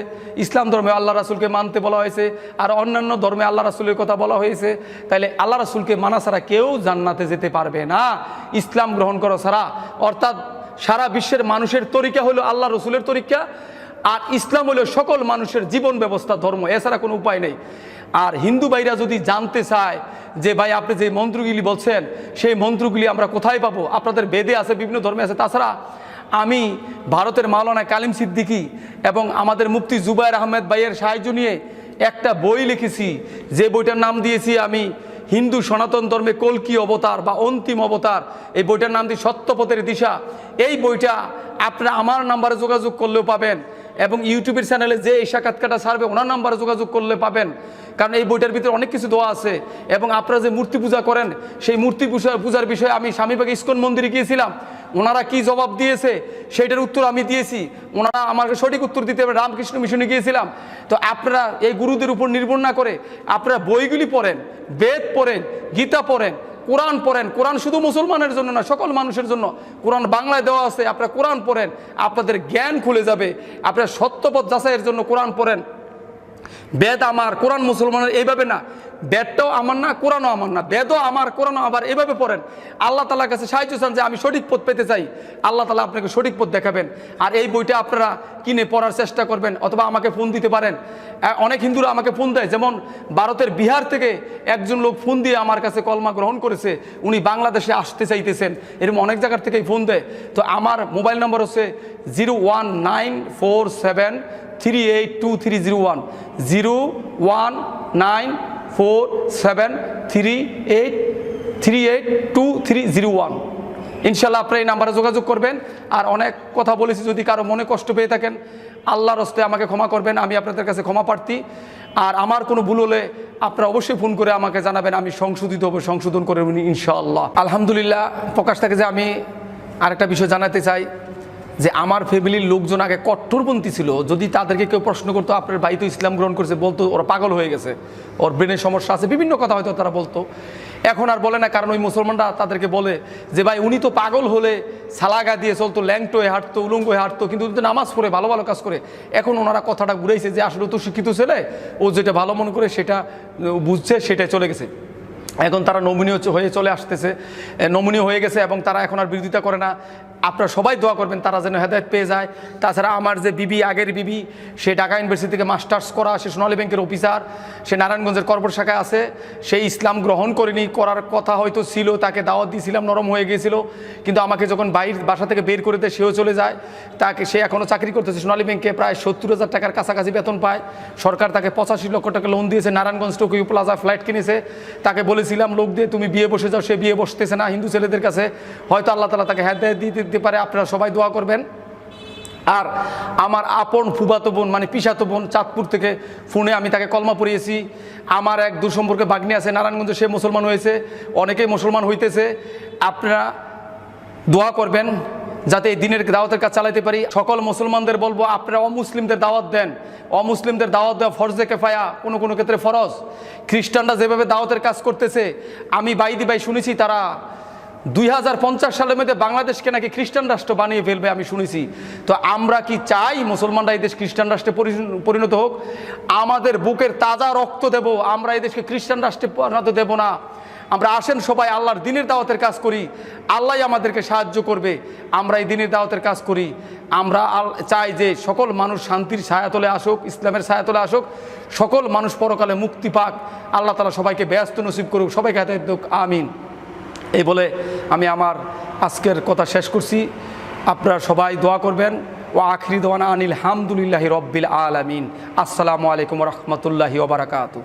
A: ইসলাম ধর্মে আল্লাহ রাসূলকে মানতে বলা হয়েছে, আর অন্যান্য ধর্মে আল্লাহ রাসূলের কথা বলা হয়েছে। তাহলে আল্লাহ রাসূলকে মানা ছাড়া কেউ জান্নাতে যেতে পারবে না, ইসলাম গ্রহণ করা ছাড়া। অর্থাৎ সারা বিশ্বের মানুষের তরিকা হলো আল্লাহ রসুলের তরিকা, আর ইসলাম হলো সকল মানুষের জীবন ব্যবস্থা, ধর্ম, এছাড়া কোনো উপায় নেই। আর হিন্দু ভাইরা যদি জানতে চায় যে ভাই আপনি যে মন্ত্রগুলি বলছেন সেই মন্ত্রগুলি আমরা কোথায় পাবো, আপনাদের বেদে আছে, বিভিন্ন ধর্মে আছে। তাছাড়া আমি ভারতের মাওলানা কালিম সিদ্দিকী এবং আমাদের মুফতি জুবায়ের আহমেদ ভাইয়ের সাহায্য নিয়ে একটা বই লিখেছি, যে বইটার নাম দিয়েছি আমি হিন্দু সনাতন ধর্মে কল্কি অবতার বা অন্তিম অবতার, এই বইটার নাম দিয়ে সত্যপথের দিশা। এই বইটা আপনারা আমার নাম্বারে যোগাযোগ করলেও পাবেন, এবং ইউটিউবের চ্যানেলে যে এই সাক্ষাৎকারটা ছাড়বে ওনার নাম্বারে যোগাযোগ করলে পাবেন, কারণ এই বইটার ভিতরে অনেক কিছু দেওয়া আছে। এবং আপনারা যে মূর্তি পূজা করেন, সেই মূর্তি পূজার বিষয়ে আমি স্বামীবাগ ইস্কন মন্দিরে গিয়েছিলাম, ওনারা কি জবাব দিয়েছে সেইটার উত্তর আমি দিয়েছি, ওনারা আমাকে সঠিক উত্তর দিতে হবে। রামকৃষ্ণ মিশনে গিয়েছিলাম। তো আপনারা এই গুরুদের উপর নির্ভর না করে আপনারা বইগুলি পড়েন, বেদ পড়েন, গীতা পড়েন, কোরআন পড়েন। কোরআন শুধু মুসলমানের জন্য না, সকল মানুষের জন্য কোরআন বাংলায় দেওয়া আছে। আপনারা কোরআন পড়েন, আপনাদের জ্ঞান খুলে যাবে। আপনারা সত্যপথ যাচাইয়ের জন্য কোরআন পড়েন। বেদ আমার, কোরআন মুসলমানের, এইভাবে না। বেদটাও আমার না, কোরআনও আমার না, বেদও আমার, কোরআনও আবার, এভাবে পড়েন। আল্লাহ তাআলার কাছে সাহায্য চান যে আমি সঠিক পথ পেতে চাই, আল্লাহ তাআলা আপনাকে সঠিক পথ দেখাবেন। আর এই বইটা আপনারা কিনে পড়ার চেষ্টা করবেন, অথবা আমাকে ফোন দিতে পারেন। অনেক হিন্দুরা আমাকে ফোন দেয়, যেমন ভারতের বিহার থেকে একজন লোক ফোন দিয়ে আমার কাছে কলমা গ্রহণ করেছে, উনি বাংলাদেশে আসতে চাইতেছেন, এরকম অনেক জায়গার থেকেই ফোন দেয়। তো আমার মোবাইল নম্বর হচ্ছে 01947382301, 01947382301। ইনশাল্লাহ আপনারা এই নাম্বারে যোগাযোগ করবেন। আর অনেক কথা বলেছি, যদি কারো মনে কষ্ট পেয়ে থাকেন আল্লাহর হস্তে আমাকে ক্ষমা করবেন, আমি আপনাদের কাছে ক্ষমা প্রার্থী। আর আমার কোনো ভুল হলে আপনারা অবশ্যই ফোন করে আমাকে জানাবেন, আমি সংশোধন করে ইনশাআল্লাহ। আলহামদুলিল্লাহ। প্রকাশ থাকে যে আমি আরেকটা বিষয় জানাতে চাই, যে আমার ফ্যামিলির লোকজন আগে কট্টরপন্থী ছিল। যদি তাদেরকে কেউ প্রশ্ন করতো আপনার ভাই তো ইসলাম গ্রহণ করেছে, বলতো ওরা পাগল হয়ে গেছে, ওর ব্রেনের সমস্যা আছে, বিভিন্ন কথা হয়তো তারা বলতো। এখন আর বলে না, কারণ ওই মুসলমানরা তাদেরকে বলে যে ভাই উনি তো পাগল হলে সালাগা দিয়ে চলতো, ল্যাংটো হয়ে হাঁটতো, উলঙ্গ হয়ে হাঁটতো, কিন্তু নামাজ পড়ে ভালো ভালো কাজ করে। এখন ওনারা কথাটা ঘুরাইছে যে আসলে তো শিক্ষিত ছেলে, ও যেটা ভালো মনে করে সেটা বুঝছে, সেটাই চলে গেছে। এখন তারা নমনীয় হয়ে চলে আসতেছে, নমনীয় হয়ে গেছে, এবং তারা এখন আর বিরোধিতা করে না। আপনারা সবাই দোয়া করবেন তারা যেন হেদায়েত পেয়ে যায়। তাছাড়া আমার যে বিবি, আগের বিবি, সে ঢাকা ইউনিভার্সিটি থেকে মাস্টার্স করা, সে সোনালী ব্যাংকের অফিসার, সে নারায়ণগঞ্জের কর্পোরেট শাখায় আছে। সেই ইসলাম গ্রহণ করেনি, করার কথা হয়তো ছিল, তাকে দাওয়াত দিয়েছিলাম, নরম হয়ে গিয়েছিল, কিন্তু আমাকে যখন বাসা থেকে বের করে দেয় সেও চলে যায়। সে এখনও চাকরি করতেছে সোনালী ব্যাংকে, প্রায় 70,000 টাকার কাছাকাছি বেতন পায়। সরকার তাকে 85 লক্ষ টাকা লোন দিয়েছে, নারায়ণগঞ্জ টোকিও প্লাজা ফ্ল্যাট কিনেছে। তাকে বলেছিলাম লোক দিয়ে তুমি বিয়ে বসে যাও, সে বিয়ে বসতেছে না হিন্দু ছেলেদের কাছে। হয়তো আল্লাহ তাআলা তাকে হেদায়েত দিতে পারে, আপনারা সবাই দোয়া করবেন। আর আমার আপন ফুফাতো বোন, মানে পিসাতো বোন, চাঁদপুর থেকে ফোনে আমি তাকে কলমা পড়িয়েছি। আমার এক দূর সম্পর্কে ভাগ্নি আছে নারায়ণগঞ্জে, সে মুসলমান হয়েছে, অনেকেই মুসলমান হইতেছে। আপনারা দোয়া করবেন যাতে এই দিনের দাওয়াতের কাজ চালাতে পারি। সকল মুসলমানদের বলবো আপনারা অমুসলিমদের দাওয়াত দেন। অমুসলিমদের দাওয়াত দেওয়া ফরজে কেফায়া, কোনো কোনো ক্ষেত্রে ফরজ। খ্রিস্টানরা যেভাবে দাওয়াতের কাজ করতেছে, আমি ভাই শুনেছি তারা 2050 সালের মধ্যে বাংলাদেশকে নাকি খ্রিস্টান রাষ্ট্র বানিয়ে ফেলবে, আমি শুনেছি। তো আমরা কি চাই মুসলমানরা এই দেশ খ্রিস্টান রাষ্ট্রে পরিণত হোক? আমাদের বুকের তাজা রক্ত দেব, আমরা এই দেশকে খ্রিস্টান রাষ্ট্রে পরিণত দেব না। আমরা আসেন সবাই আল্লাহর দিনের দাওয়াতের কাজ করি, আল্লাহ আমাদেরকে সাহায্য করবে। আমরা এই দিনের দাওয়াতের কাজ করি। আমরা চাই যে সকল মানুষ শান্তির ছায়াতলে আসুক, ইসলামের ছায়াতলে আসুক, সকল মানুষ পরকালে মুক্তি পাক। আল্লাহ তাআলা সবাইকে ব্যস্ত নসিব করুক, সবাইকে হেদায়েত দিক, আমিন। এই বলে আমি আমার আজকের কথা শেষ করছি। আপনারা সবাই দোয়া করবেন। ওয়া আখিরি দাওয়ানা আনিল হামদুলিল্লাহি রব্বিল আলামিন। আসসালামু আলাইকুম ওয়া রাহমাতুল্লাহি ওয়া বারাকাতুহু।